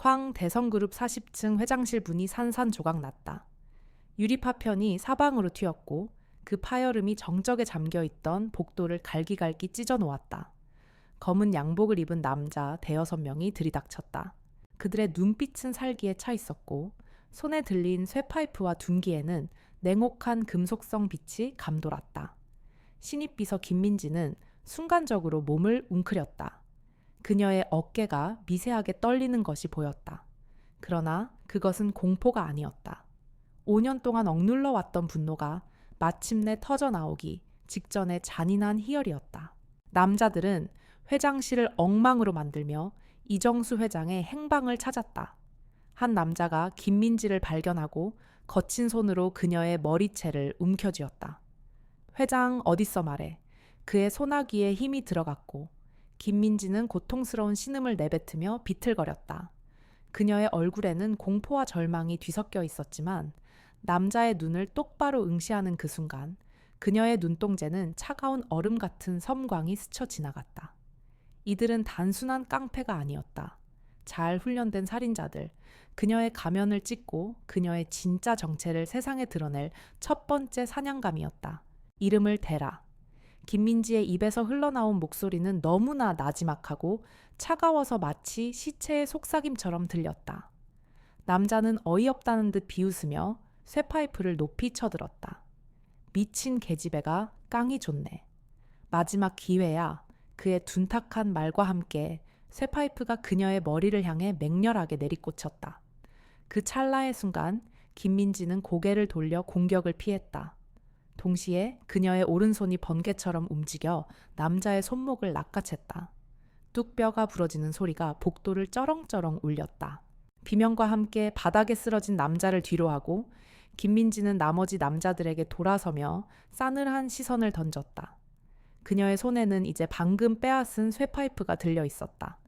쾅 대성그룹 40층 회장실 문이 산산조각 났다. 유리파편이 사방으로 튀었고 그 파여름이 정적에 잠겨있던 복도를 갈기갈기 찢어 놓았다. 검은 양복을 입은 남자 대여섯 명이 들이닥쳤다. 그들의 눈빛은 살기에 차 있었고 손에 들린 쇠파이프와 둔기에는 냉혹한 금속성 빛이 감돌았다. 신입비서 김민지는 순간적으로 몸을 웅크렸다. 그녀의 어깨가 미세하게 떨리는 것이 보였다. 그러나 그것은 공포가 아니었다. 5년 동안 억눌러 왔던 분노가 마침내 터져나오기 직전의 잔인한 희열이었다. 남자들은 회장실을 엉망으로 만들며 이정수 회장의 행방을 찾았다. 한 남자가 김민지를 발견하고 거친 손으로 그녀의 머리채를 움켜쥐었다. 회장 어딨어 말해. 그의 소나기에 힘이 들어갔고 김민지는 고통스러운 신음을 내뱉으며 비틀거렸다. 그녀의 얼굴에는 공포와 절망이 뒤섞여 있었지만 남자의 눈을 똑바로 응시하는 그 순간 그녀의 눈동자는 차가운 얼음 같은 섬광이 스쳐 지나갔다. 이들은 단순한 깡패가 아니었다. 잘 훈련된 살인자들, 그녀의 가면을 찢고 그녀의 진짜 정체를 세상에 드러낼 첫 번째 사냥감이었다. 이름을 대라. 김민지의 입에서 흘러나온 목소리는 너무나 나지막하고 차가워서 마치 시체의 속삭임처럼 들렸다. 남자는 어이없다는 듯 비웃으며 쇠파이프를 높이 쳐들었다. 미친 계집애가 깡이 좋네. 마지막 기회야. 그의 둔탁한 말과 함께 쇠파이프가 그녀의 머리를 향해 맹렬하게 내리꽂혔다. 그 찰나의 순간 김민지는 고개를 돌려 공격을 피했다. 동시에 그녀의 오른손이 번개처럼 움직여 남자의 손목을 낚아챘다. 뚝뼈가 부러지는 소리가 복도를 쩌렁쩌렁 울렸다. 비명과 함께 바닥에 쓰러진 남자를 뒤로하고 김민지는 나머지 남자들에게 돌아서며 싸늘한 시선을 던졌다. 그녀의 손에는 이제 방금 빼앗은 쇠파이프가 들려 있었다.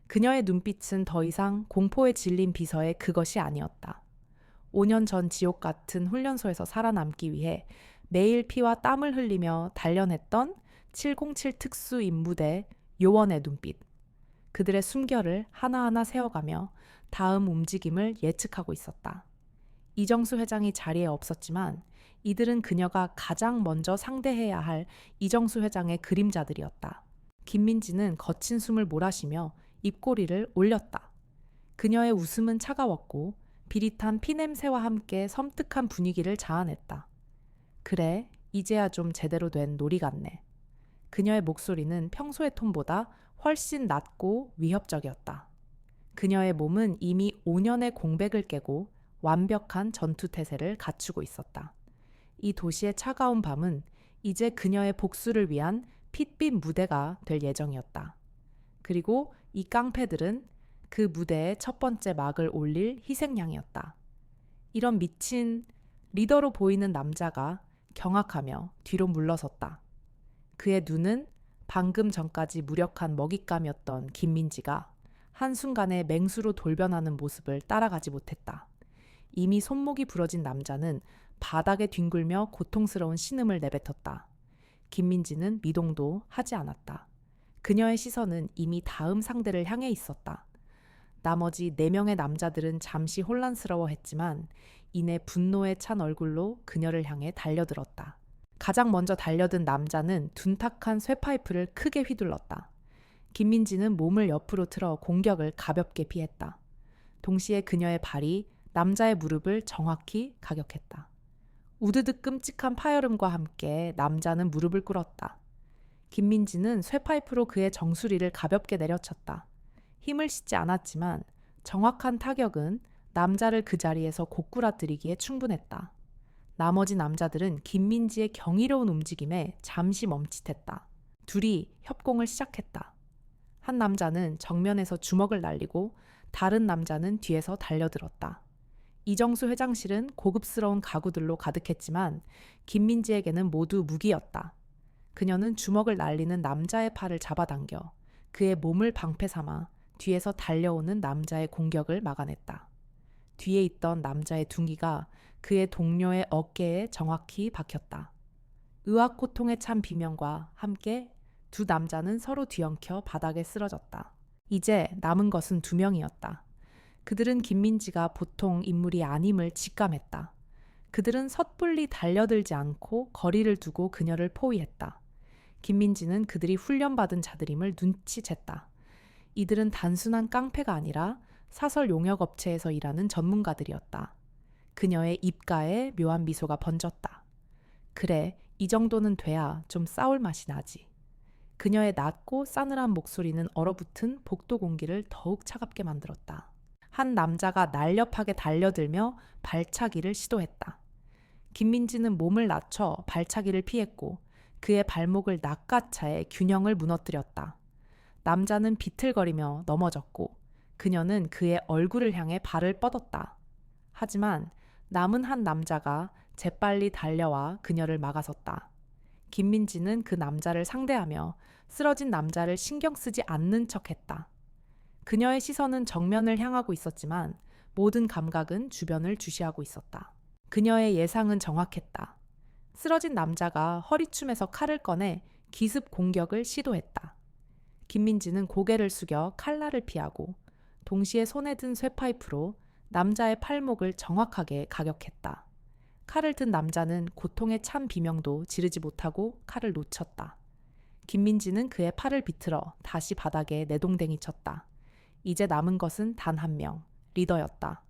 그녀의 눈빛은 더 이상 공포에 질린 비서의 그것이 아니었다. 5년 전 지옥 같은 훈련소에서 살아남기 위해 매일 피와 땀을 흘리며 단련했던 707 특수 임무대 요원의 눈빛. 그들의 숨결을 하나하나 세어가며 다음 움직임을 예측하고 있었다. 이정수 회장이 자리에 없었지만 이들은 그녀가 가장 먼저 상대해야 할 이정수 회장의 그림자들이었다. 김민지는 거친 숨을 몰아쉬며 입꼬리를 올렸다. 그녀의 웃음은 차가웠고 비릿한 피냄새와 함께 섬뜩한 분위기를 자아냈다. 그래, 이제야 좀 제대로 된 놀이 같네. 그녀의 목소리는 평소의 톤보다 훨씬 낮고 위협적이었다. 그녀의 몸은 이미 5년의 공백을 깨고 완벽한 전투태세를 갖추고 있었다. 이 도시의 차가운 밤은 이제 그녀의 복수를 위한 핏빛 무대가 될 예정이었다. 그리고 이 깡패들은 그 무대의 첫 번째 막을 올릴 희생양이었다. 이런 미친 리더로 보이는 남자가 경악하며 뒤로 물러섰다. 그의 눈은 방금 전까지 무력한 먹잇감이었던 김민지가 한순간에 맹수로 돌변하는 모습을 따라가지 못했다. 이미 손목이 부러진 남자는 바닥에 뒹굴며 고통스러운 신음을 내뱉었다. 김민지는 미동도 하지 않았다. 그녀의 시선은 이미 다음 상대를 향해 있었다. 나머지 4명의 남자들은 잠시 혼란스러워했지만 이내 분노에 찬 얼굴로 그녀를 향해 달려들었다. 가장 먼저 달려든 남자는 둔탁한 쇠파이프를 크게 휘둘렀다. 김민지는 몸을 옆으로 틀어 공격을 가볍게 피했다. 동시에 그녀의 발이 남자의 무릎을 정확히 가격했다. 우드득 끔찍한 파열음과 함께 남자는 무릎을 꿇었다. 김민지는 쇠파이프로 그의 정수리를 가볍게 내려쳤다. 힘을 싣지 않았지만 정확한 타격은 남자를 그 자리에서 고꾸라뜨리기에 충분했다. 나머지 남자들은 김민지의 경이로운 움직임에 잠시 멈칫했다. 둘이 협공을 시작했다. 한 남자는 정면에서 주먹을 날리고 다른 남자는 뒤에서 달려들었다. 이정수 회장실은 고급스러운 가구들로 가득했지만 김민지에게는 모두 무기였다. 그녀는 주먹을 날리는 남자의 팔을 잡아당겨 그의 몸을 방패 삼아 뒤에서 달려오는 남자의 공격을 막아냈다. 뒤에 있던 남자의 둥기가 그의 동료의 어깨에 정확히 박혔다. 의학고통에 찬 비명과 함께 두 남자는 서로 뒤엉켜 바닥에 쓰러졌다. 이제 남은 것은 2명이었다. 그들은 김민지가 보통 인물이 아님을 직감했다. 그들은 섣불리 달려들지 않고 거리를 두고 그녀를 포위했다. 김민지는 그들이 훈련받은 자들임을 눈치챘다. 이들은 단순한 깡패가 아니라 사설 용역업체에서 일하는 전문가들이었다. 그녀의 입가에 묘한 미소가 번졌다. 그래, 이 정도는 돼야 좀 싸울 맛이 나지. 그녀의 낮고 싸늘한 목소리는 얼어붙은 복도 공기를 더욱 차갑게 만들었다. 한 남자가 날렵하게 달려들며 발차기를 시도했다. 김민지는 몸을 낮춰 발차기를 피했고 그의 발목을 낚아채 균형을 무너뜨렸다. 남자는 비틀거리며 넘어졌고 그녀는 그의 얼굴을 향해 발을 뻗었다. 하지만 남은 한 남자가 재빨리 달려와 그녀를 막아섰다. 김민지는 그 남자를 상대하며 쓰러진 남자를 신경 쓰지 않는 척했다. 그녀의 시선은 정면을 향하고 있었지만 모든 감각은 주변을 주시하고 있었다. 그녀의 예상은 정확했다. 쓰러진 남자가 허리춤에서 칼을 꺼내 기습 공격을 시도했다. 김민지는 고개를 숙여 칼날을 피하고 동시에 손에 든 쇠파이프로 남자의 팔목을 정확하게 가격했다. 칼을 든 남자는 고통에 찬 비명도 지르지 못하고 칼을 놓쳤다. 김민지는 그의 팔을 비틀어 다시 바닥에 내동댕이 쳤다. 이제 남은 것은 단 한 명, 리더였다.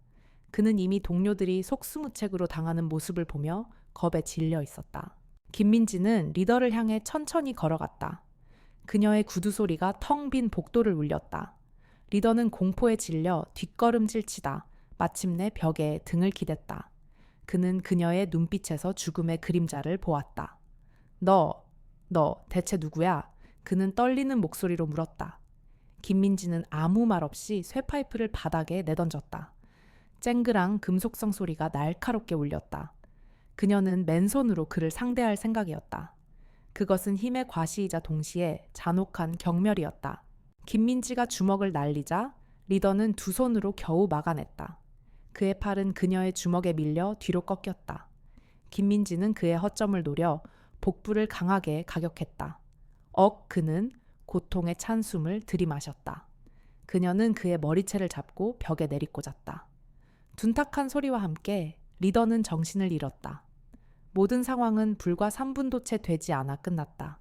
그는 이미 동료들이 속수무책으로 당하는 모습을 보며 겁에 질려 있었다. 김민지는 리더를 향해 천천히 걸어갔다. 그녀의 구두 소리가 텅 빈 복도를 울렸다. 리더는 공포에 질려 뒷걸음질 치다 마침내 벽에 등을 기댔다. 그는 그녀의 눈빛에서 죽음의 그림자를 보았다. 너 대체 누구야? 그는 떨리는 목소리로 물었다. 김민지는 아무 말 없이 쇠파이프를 바닥에 내던졌다. 쨍그랑 금속성 소리가 날카롭게 울렸다. 그녀는 맨손으로 그를 상대할 생각이었다. 그것은 힘의 과시이자 동시에 잔혹한 경멸이었다. 김민지가 주먹을 날리자 리더는 두 손으로 겨우 막아냈다. 그의 팔은 그녀의 주먹에 밀려 뒤로 꺾였다. 김민지는 그의 허점을 노려 복부를 강하게 가격했다. 그는 고통에 찬 숨을 들이마셨다. 그녀는 그의 머리채를 잡고 벽에 내리꽂았다. 둔탁한 소리와 함께 리더는 정신을 잃었다. 모든 상황은 불과 3분도 채 되지 않아 끝났다.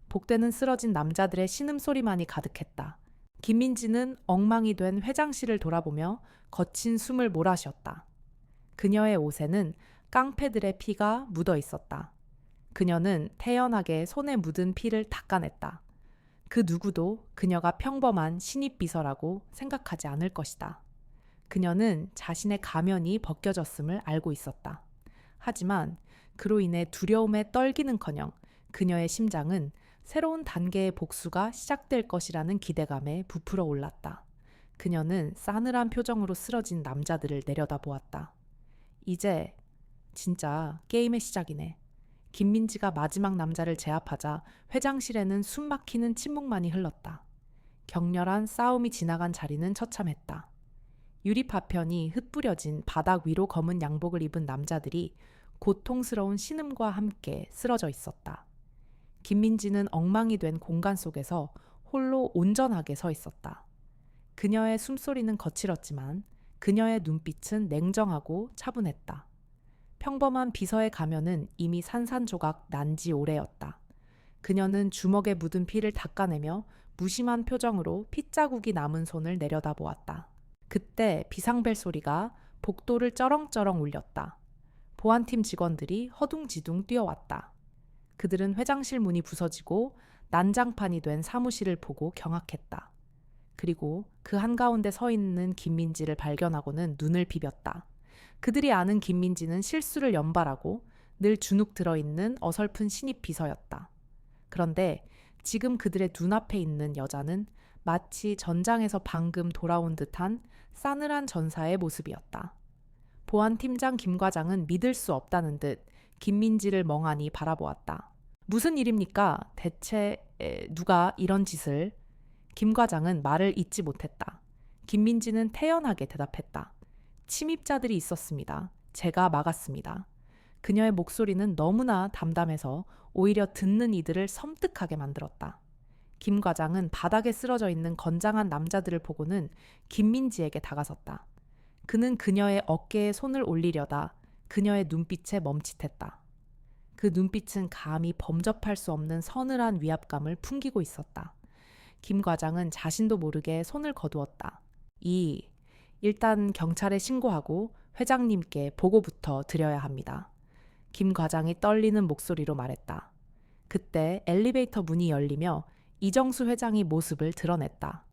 복대는 쓰러진 남자들의 신음소리만이 가득했다. 김민지는 엉망이 된 회장실을 돌아보며 거친 숨을 몰아쉬었다. 그녀의 옷에는 깡패들의 피가 묻어 있었다. 그녀는 태연하게 손에 묻은 피를 닦아냈다. 그 누구도 그녀가 평범한 신입 비서라고 생각하지 않을 것이다. 그녀는 자신의 가면이 벗겨졌음을 알고 있었다. 하지만 그로 인해 두려움에 떨기는커녕 그녀의 심장은 새로운 단계의 복수가 시작될 것이라는 기대감에 부풀어 올랐다. 그녀는 싸늘한 표정으로 쓰러진 남자들을 내려다보았다. 이제 진짜 게임의 시작이네. 김민지가 마지막 남자를 제압하자 회장실에는 숨막히는 침묵만이 흘렀다. 격렬한 싸움이 지나간 자리는 처참했다. 유리 파편이 흩뿌려진 바닥 위로 검은 양복을 입은 남자들이 고통스러운 신음과 함께 쓰러져 있었다. 김민지는 엉망이 된 공간 속에서 홀로 온전하게 서 있었다. 그녀의 숨소리는 거칠었지만 그녀의 눈빛은 냉정하고 차분했다. 평범한 비서의 가면은 이미 산산조각 난 지 오래였다. 그녀는 주먹에 묻은 피를 닦아내며 무심한 표정으로 핏자국이 남은 손을 내려다보았다. 그때 비상벨 소리가 복도를 쩌렁쩌렁 울렸다. 보안팀 직원들이 허둥지둥 뛰어왔다. 그들은 회장실 문이 부서지고 난장판이 된 사무실을 보고 경악했다. 그리고 그 한가운데 서 있는 김민지를 발견하고는 눈을 비볐다. 그들이 아는 김민지는 실수를 연발하고 늘 주눅 들어있는 어설픈 신입 비서였다. 그런데 지금 그들의 눈앞에 있는 여자는 마치 전장에서 방금 돌아온 듯한 싸늘한 전사의 모습이었다. 보안팀장 김 과장은 믿을 수 없다는 듯 김민지를 멍하니 바라보았다. 무슨 일입니까? 대체 누가 이런 짓을? 김 과장은 말을 잇지 못했다. 김민지는 태연하게 대답했다. 침입자들이 있었습니다. 제가 막았습니다. 그녀의 목소리는 너무나 담담해서 오히려 듣는 이들을 섬뜩하게 만들었다. 김 과장은 바닥에 쓰러져 있는 건장한 남자들을 보고는 김민지에게 다가섰다. 그는 그녀의 어깨에 손을 올리려다 그녀의 눈빛에 멈칫했다. 그 눈빛은 감히 범접할 수 없는 서늘한 위압감을 풍기고 있었다. 김 과장은 자신도 모르게 손을 거두었다. 일단 경찰에 신고하고 회장님께 보고부터 드려야 합니다. 김 과장이 떨리는 목소리로 말했다. 그때 엘리베이터 문이 열리며 이정수 회장이 모습을 드러냈다.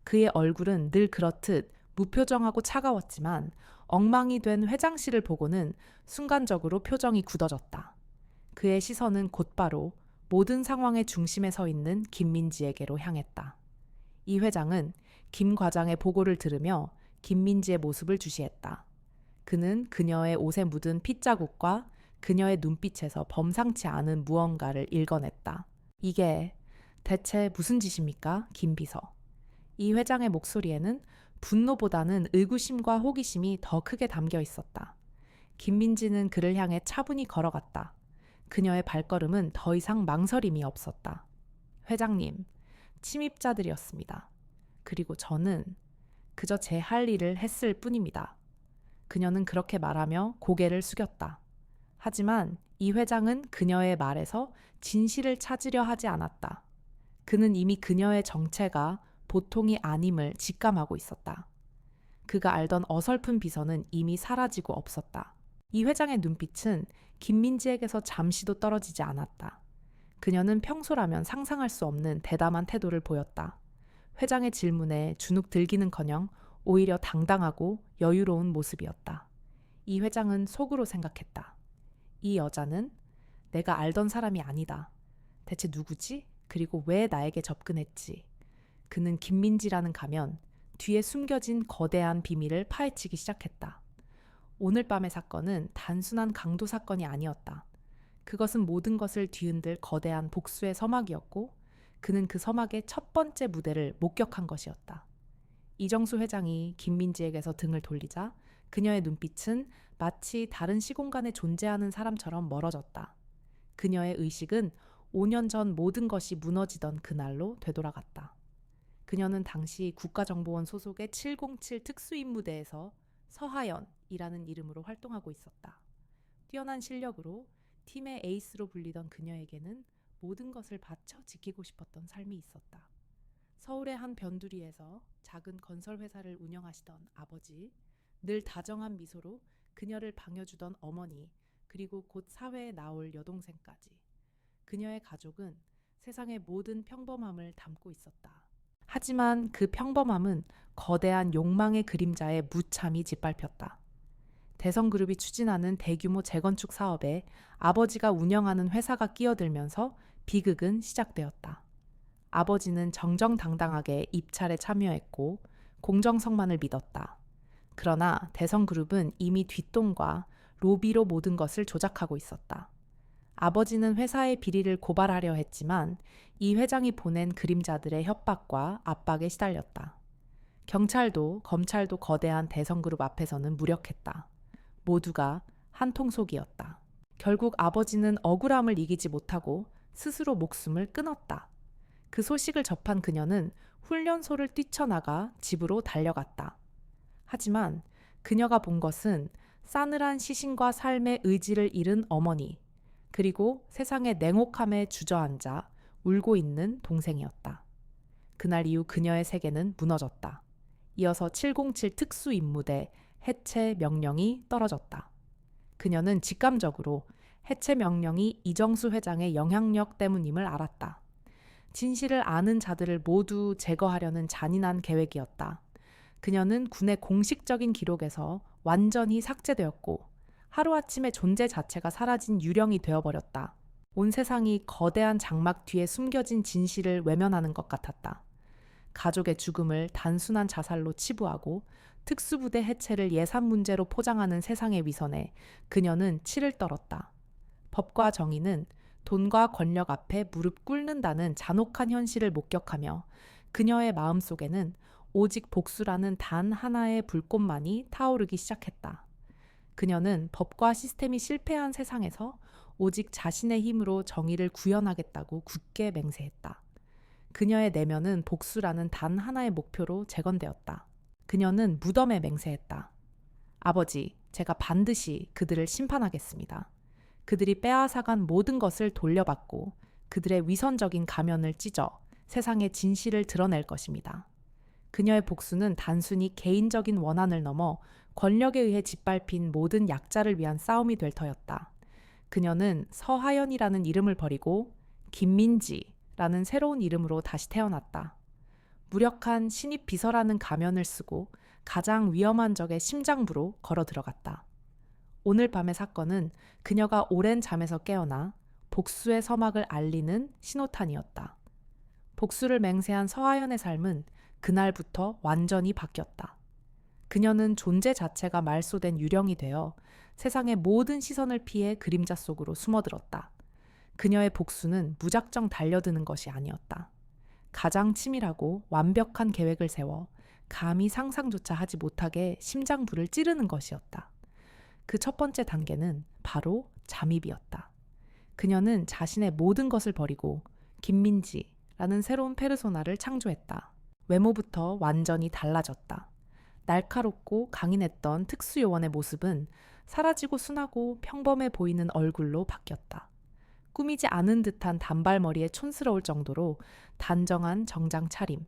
그의 얼굴은 늘 그렇듯 무표정하고 차가웠지만 엉망이 된 회장실을 보고는 순간적으로 표정이 굳어졌다. 그의 시선은 곧바로 모든 상황의 중심에 서 있는 김민지에게로 향했다. 이 회장은 김 과장의 보고를 들으며 김민지의 모습을 주시했다. 그는 그녀의 옷에 묻은 핏자국과 그녀의 눈빛에서 범상치 않은 무언가를 읽어냈다. 이게 대체 무슨 짓입니까, 김 비서? 이 회장의 목소리에는 분노보다는 의구심과 호기심이 더 크게 담겨 있었다. 김민지는 그를 향해 차분히 걸어갔다. 그녀의 발걸음은 더 이상 망설임이 없었다. 회장님, 침입자들이었습니다. 그리고 저는 그저 제 할 일을 했을 뿐입니다. 그녀는 그렇게 말하며 고개를 숙였다. 하지만 이 회장은 그녀의 말에서 진실을 찾으려 하지 않았다. 그는 이미 그녀의 정체가 보통이 아님을 직감하고 있었다. 그가 알던 어설픈 비서는 이미 사라지고 없었다. 이 회장의 눈빛은 김민지에게서 잠시도 떨어지지 않았다. 그녀는 평소라면 상상할 수 없는 대담한 태도를 보였다. 회장의 질문에 주눅 들기는커녕 오히려 당당하고 여유로운 모습이었다. 이 회장은 속으로 생각했다. 이 여자는 내가 알던 사람이 아니다. 대체 누구지? 그리고 왜 나에게 접근했지? 그는 김민지라는 가면, 뒤에 숨겨진 거대한 비밀을 파헤치기 시작했다. 오늘 밤의 사건은 단순한 강도 사건이 아니었다. 그것은 모든 것을 뒤흔들 거대한 복수의 서막이었고, 그는 그 서막의 첫 번째 무대를 목격한 것이었다. 이정수 회장이 김민지에게서 등을 돌리자 그녀의 눈빛은 마치 다른 시공간에 존재하는 사람처럼 멀어졌다. 그녀의 의식은 5년 전 모든 것이 무너지던 그날로 되돌아갔다. 그녀는 당시 국가정보원 소속의 707 특수임무대에서 서하연이라는 이름으로 활동하고 있었다. 뛰어난 실력으로 팀의 에이스로 불리던 그녀에게는 모든 것을 바쳐 지키고 싶었던 삶이 있었다. 서울의 한 변두리에서 작은 건설회사를 운영하시던 아버지, 늘 다정한 미소로 그녀를 방여주던 어머니, 그리고 곧 사회에 나올 여동생까지. 그녀의 가족은 세상의 모든 평범함을 담고 있었다. 하지만 그 평범함은 거대한 욕망의 그림자에 무참히 짓밟혔다. 대성그룹이 추진하는 대규모 재건축 사업에 아버지가 운영하는 회사가 끼어들면서 비극은 시작되었다. 아버지는 정정당당하게 입찰에 참여했고 공정성만을 믿었다. 그러나 대성그룹은 이미 뒷돈과 로비로 모든 것을 조작하고 있었다. 아버지는 회사의 비리를 고발하려 했지만 이 회장이 보낸 그림자들의 협박과 압박에 시달렸다. 경찰도 검찰도 거대한 대성그룹 앞에서는 무력했다. 모두가 한통속이었다. 결국 아버지는 억울함을 이기지 못하고 스스로 목숨을 끊었다. 그 소식을 접한 그녀는 훈련소를 뛰쳐나가 집으로 달려갔다. 하지만 그녀가 본 것은 싸늘한 시신과 삶의 의지를 잃은 어머니, 그리고 세상의 냉혹함에 주저앉아 울고 있는 동생이었다. 그날 이후 그녀의 세계는 무너졌다. 이어서 707 특수임무대 해체 명령이 떨어졌다. 그녀는 직감적으로 해체 명령이 이정수 회장의 영향력 때문임을 알았다. 진실을 아는 자들을 모두 제거하려는 잔인한 계획이었다. 그녀는 군의 공식적인 기록에서 완전히 삭제되었고 하루아침에 존재 자체가 사라진 유령이 되어버렸다. 온 세상이 거대한 장막 뒤에 숨겨진 진실을 외면하는 것 같았다. 가족의 죽음을 단순한 자살로 치부하고 특수부대 해체를 예산 문제로 포장하는 세상의 위선에 그녀는 치를 떨었다. 법과 정의는 돈과 권력 앞에 무릎 꿇는다는 잔혹한 현실을 목격하며 그녀의 마음속에는 오직 복수라는 단 하나의 불꽃만이 타오르기 시작했다. 그녀는 법과 시스템이 실패한 세상에서 오직 자신의 힘으로 정의를 구현하겠다고 굳게 맹세했다. 그녀의 내면은 복수라는 단 하나의 목표로 재건되었다. 그녀는 무덤에 맹세했다. 아버지, 제가 반드시 그들을 심판하겠습니다. 그들이 빼앗아간 모든 것을 돌려받고 그들의 위선적인 가면을 찢어 세상의 진실을 드러낼 것입니다. 그녀의 복수는 단순히 개인적인 원한을 넘어 권력에 의해 짓밟힌 모든 약자를 위한 싸움이 될 터였다. 그녀는 서하연이라는 이름을 버리고 김민지라는 새로운 이름으로 다시 태어났다. 무력한 신입 비서라는 가면을 쓰고 가장 위험한 적의 심장부로 걸어 들어갔다. 오늘 밤의 사건은 그녀가 오랜 잠에서 깨어나 복수의 서막을 알리는 신호탄이었다. 복수를 맹세한 서하연의 삶은 그날부터 완전히 바뀌었다. 그녀는 존재 자체가 말소된 유령이 되어 세상의 모든 시선을 피해 그림자 속으로 숨어들었다. 그녀의 복수는 무작정 달려드는 것이 아니었다. 가장 치밀하고 완벽한 계획을 세워 감히 상상조차 하지 못하게 심장부를 찌르는 것이었다. 그 첫 번째 단계는 바로 잠입이었다. 그녀는 자신의 모든 것을 버리고 김민지라는 새로운 페르소나를 창조했다. 외모부터 완전히 달라졌다. 날카롭고 강인했던 특수요원의 모습은 사라지고 순하고 평범해 보이는 얼굴로 바뀌었다. 꾸미지 않은 듯한 단발머리에 촌스러울 정도로 단정한 정장 차림.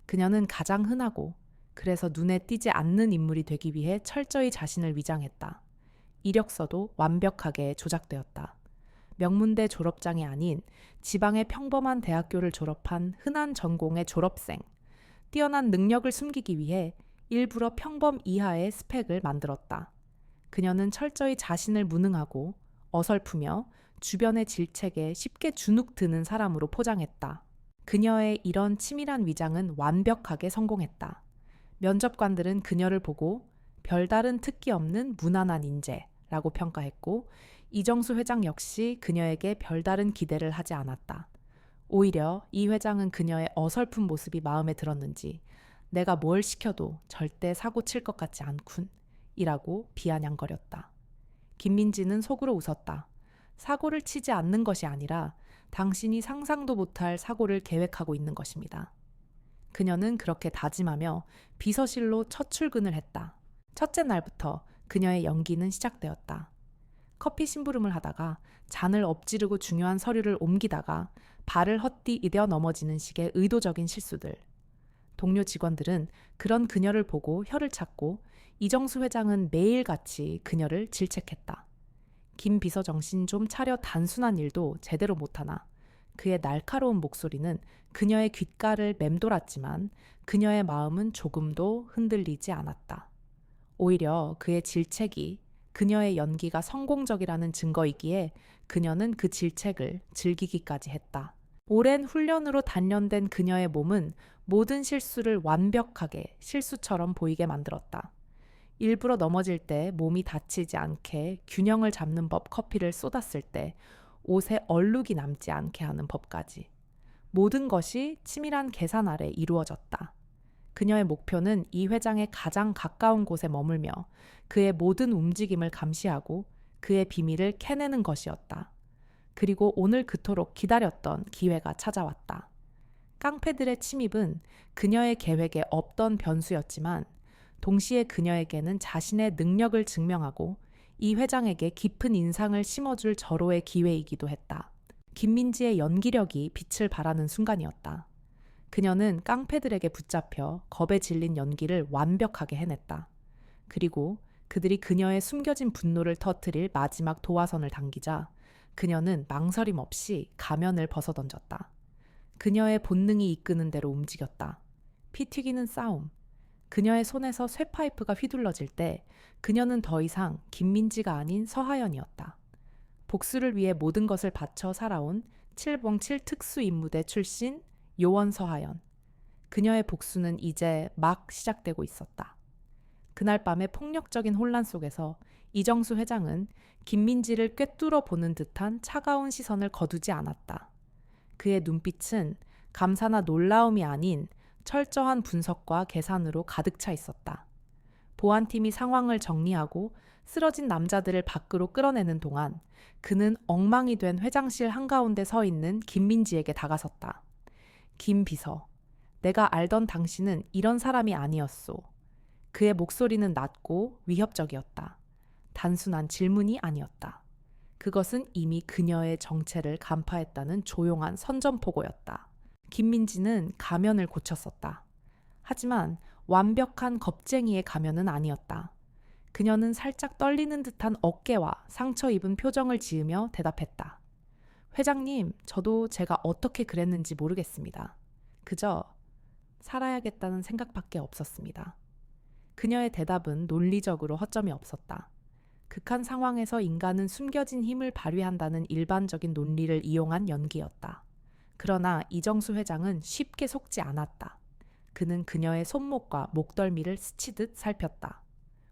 그녀는 가장 흔하고 그래서 눈에 띄지 않는 인물이 되기 위해 철저히 자신을 위장했다. 이력서도 완벽하게 조작되었다. 명문대 졸업장이 아닌 지방의 평범한 대학교를 졸업한 흔한 전공의 졸업생. 뛰어난 능력을 숨기기 위해 일부러 평범 이하의 스펙을 만들었다. 그녀는 철저히 자신을 무능하고 어설프며 주변의 질책에 쉽게 주눅 드는 사람으로 포장했다. 그녀의 이런 치밀한 위장은 완벽하게 성공했다. 면접관들은 그녀를 보고 별다른 특기 없는 무난한 인재라고 평가했고 이정수 회장 역시 그녀에게 별다른 기대를 하지 않았다. 오히려 이 회장은 그녀의 어설픈 모습이 마음에 들었는지 내가 뭘 시켜도 절대 사고 칠 것 같지 않군 이라고 비아냥거렸다. 김민지는 속으로 웃었다. 사고를 치지 않는 것이 아니라 당신이 상상도 못할 사고를 계획하고 있는 것입니다. 그녀는 그렇게 다짐하며 비서실로 첫 출근을 했다. 첫째 날부터 그녀의 연기는 시작되었다. 커피 심부름을 하다가 잔을 엎지르고 중요한 서류를 옮기다가 발을 헛디뎌 넘어지는 식의 의도적인 실수들. 동료 직원들은 그런 그녀를 보고 혀를 찾고 이정수 회장은 매일같이 그녀를 질책했다. 김 비서 정신 좀 차려 단순한 일도 제대로 못하나 그의 날카로운 목소리는 그녀의 귓가를 맴돌았지만 그녀의 마음은 조금도 흔들리지 않았다. 오히려 그의 질책이 그녀의 연기가 성공적이라는 증거이기에 그녀는 그 질책을 즐기기까지 했다. 오랜 훈련으로 단련된 그녀의 몸은 모든 실수를 완벽하게 실수처럼 보이게 만들었다. 일부러 넘어질 때 몸이 다치지 않게 균형을 잡는 법 커피를 쏟았을 때 옷에 얼룩이 남지 않게 하는 법까지. 모든 것이 치밀한 계산 아래 이루어졌다. 그녀의 목표는 이 회장의 가장 가까운 곳에 머물며 그의 모든 움직임을 감시하고 그의 비밀을 캐내는 것이었다. 그리고 오늘 그토록 기다렸던 기회가 찾아왔다. 깡패들의 침입은 그녀의 계획에 없던 변수였지만 동시에 그녀에게는 자신의 능력을 증명하고 이 회장에게 깊은 인상을 심어줄 절호의 기회이기도 했다. 김민지의 연기력이 빛을 발하는 순간이었다. 그녀는 깡패들에게 붙잡혀 겁에 질린 연기를 완벽하게 해냈다. 그리고 그들이 그녀의 숨겨진 분노를 터뜨릴 마지막 도화선을 당기자 그녀는 망설임 없이 가면을 벗어던졌다. 그녀의 본능이 이끄는 대로 움직였다. 피 튀기는 싸움. 그녀의 손에서 쇠파이프가 휘둘러질 때 그녀는 더 이상 김민지가 아닌 서하연이었다. 복수를 위해 모든 것을 바쳐 살아온 707 특수임무대 출신 요원 서하연. 그녀의 복수는 이제 막 시작되고 있었다. 그날 밤의 폭력적인 혼란 속에서 이정수 회장은 김민지를 꿰뚫어 보는 듯한 차가운 시선을 거두지 않았다. 그의 눈빛은 감사나 놀라움이 아닌 철저한 분석과 계산으로 가득 차 있었다. 보안팀이 상황을 정리하고 쓰러진 남자들을 밖으로 끌어내는 동안 그는 엉망이 된 회장실 한가운데 서 있는 김민지에게 다가섰다. 김 비서, 내가 알던 당신은 이런 사람이 아니었소. 그의 목소리는 낮고 위협적이었다. 단순한 질문이 아니었다. 그것은 이미 그녀의 정체를 간파했다는 조용한 선전포고였다. 김민지는 가면을 고쳤었다. 하지만 완벽한 겁쟁이의 가면은 아니었다. 그녀는 살짝 떨리는 듯한 어깨와 상처 입은 표정을 지으며 대답했다. 회장님, 저도 제가 어떻게 그랬는지 모르겠습니다. 그저 살아야겠다는 생각밖에 없었습니다. 그녀의 대답은 논리적으로 허점이 없었다. 극한 상황에서 인간은 숨겨진 힘을 발휘한다는 일반적인 논리를 이용한 연기였다. 그러나 이정수 회장은 쉽게 속지 않았다. 그는 그녀의 손목과 목덜미를 스치듯 살폈다.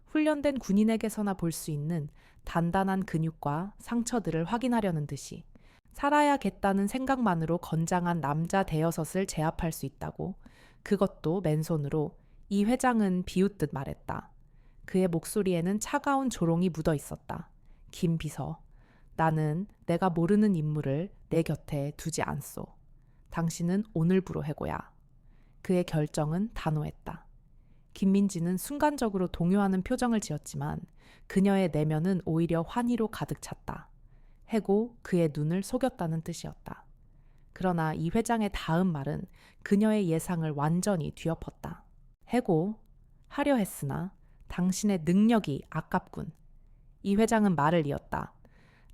훈련된 군인에게서나 볼 수 있는 단단한 근육과 상처들을 확인하려는 듯이 살아야겠다는 생각만으로 건장한 남자 대여섯을 제압할 수 있다고, 그것도 맨손으로, 이 회장은 비웃듯 말했다. 그의 목소리에는 차가운 조롱이 묻어 있었다. 김 비서, 나는 내가 모르는 인물을 내 곁에 두지 않소. 당신은 오늘부로 해고야. 그의 결정은 단호했다. 김민지는 순간적으로 동요하는 표정을 지었지만 그녀의 내면은 오히려 환희로 가득 찼다. 해고, 그의 눈을 속였다는 뜻이었다. 그러나 이 회장의 다음 말은 그녀의 예상을 완전히 뒤엎었다. 해고, 하려 했으나 당신의 능력이 아깝군. 이 회장은 말을 이었다.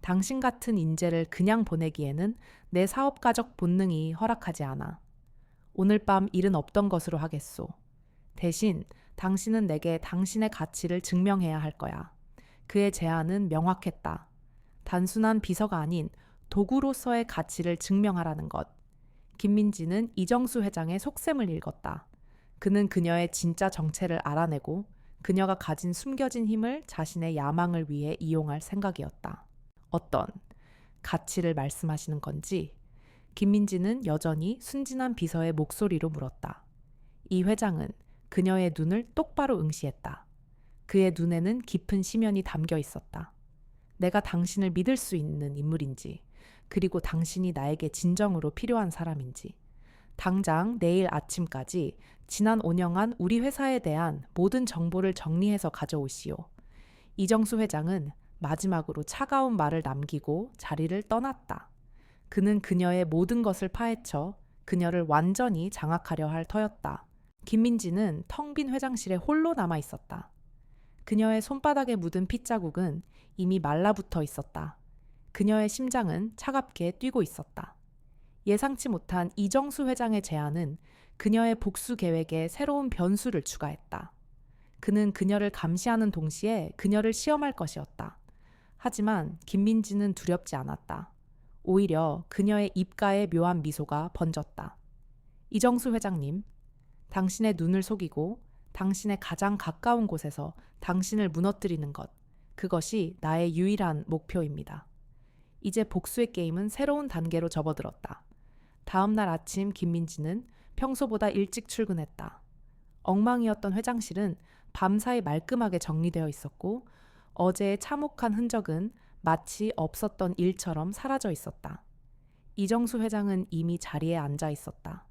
당신 같은 인재를 그냥 보내기에는 내 사업가적 본능이 허락하지 않아. 오늘 밤 일은 없던 것으로 하겠소. 대신 당신은 내게 당신의 가치를 증명해야 할 거야. 그의 제안은 명확했다. 단순한 비서가 아닌 도구로서의 가치를 증명하라는 것. 김민지는 이정수 회장의 속셈을 읽었다. 그는 그녀의 진짜 정체를 알아내고 그녀가 가진 숨겨진 힘을 자신의 야망을 위해 이용할 생각이었다. 어떤 가치를 말씀하시는 건지 김민지는 여전히 순진한 비서의 목소리로 물었다. 이 회장은 그녀의 눈을 똑바로 응시했다. 그의 눈에는 깊은 심연이 담겨 있었다. 내가 당신을 믿을 수 있는 인물인지, 그리고 당신이 나에게 진정으로 필요한 사람인지, 당장 내일 아침까지 지난 5년간 우리 회사에 대한 모든 정보를 정리해서 가져오시오. 이정수 회장은 마지막으로 차가운 말을 남기고 자리를 떠났다. 그는 그녀의 모든 것을 파헤쳐 그녀를 완전히 장악하려 할 터였다. 김민지는 텅 빈 회장실에 홀로 남아 있었다. 그녀의 손바닥에 묻은 핏자국은 이미 말라붙어 있었다. 그녀의 심장은 차갑게 뛰고 있었다. 예상치 못한 이정수 회장의 제안은 그녀의 복수 계획에 새로운 변수를 추가했다. 그는 그녀를 감시하는 동시에 그녀를 시험할 것이었다. 하지만 김민지는 두렵지 않았다. 오히려 그녀의 입가에 묘한 미소가 번졌다. 이정수 회장님, 당신의 눈을 속이고 당신의 가장 가까운 곳에서 당신을 무너뜨리는 것, 그것이 나의 유일한 목표입니다. 이제 복수의 게임은 새로운 단계로 접어들었다. 다음 날 아침 김민지는 평소보다 일찍 출근했다. 엉망이었던 회장실은 밤사이 말끔하게 정리되어 있었고 어제의 참혹한 흔적은 마치 없었던 일처럼 사라져 있었다. 이정수 회장은 이미 자리에 앉아 있었다.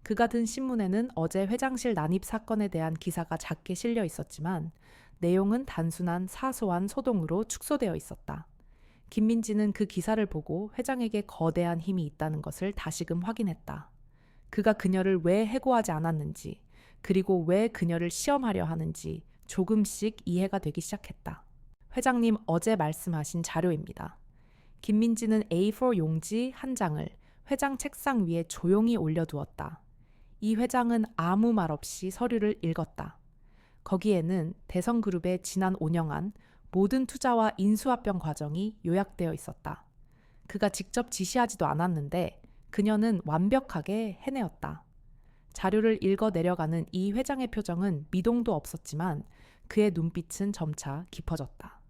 그가 든 신문에는 어제 회장실 난입 사건에 대한 기사가 작게 실려 있었지만 내용은 단순한 사소한 소동으로 축소되어 있었다. 김민지는 그 기사를 보고 회장에게 거대한 힘이 있다는 것을 다시금 확인했다. 그가 그녀를 왜 해고하지 않았는지, 그리고 왜 그녀를 시험하려 하는지 조금씩 이해가 되기 시작했다. 회장님 어제 말씀하신 자료입니다. 김민지는 A4 용지 한 장을 회장 책상 위에 조용히 올려두었다. 이 회장은 아무 말 없이 서류를 읽었다. 거기에는 대성그룹의 지난 5년간 모든 투자와 인수합병 과정이 요약되어 있었다. 그가 직접 지시하지도 않았는데 그녀는 완벽하게 해내었다. 자료를 읽어 내려가는 이 회장의 표정은 미동도 없었지만 그의 눈빛은 점차 깊어졌다.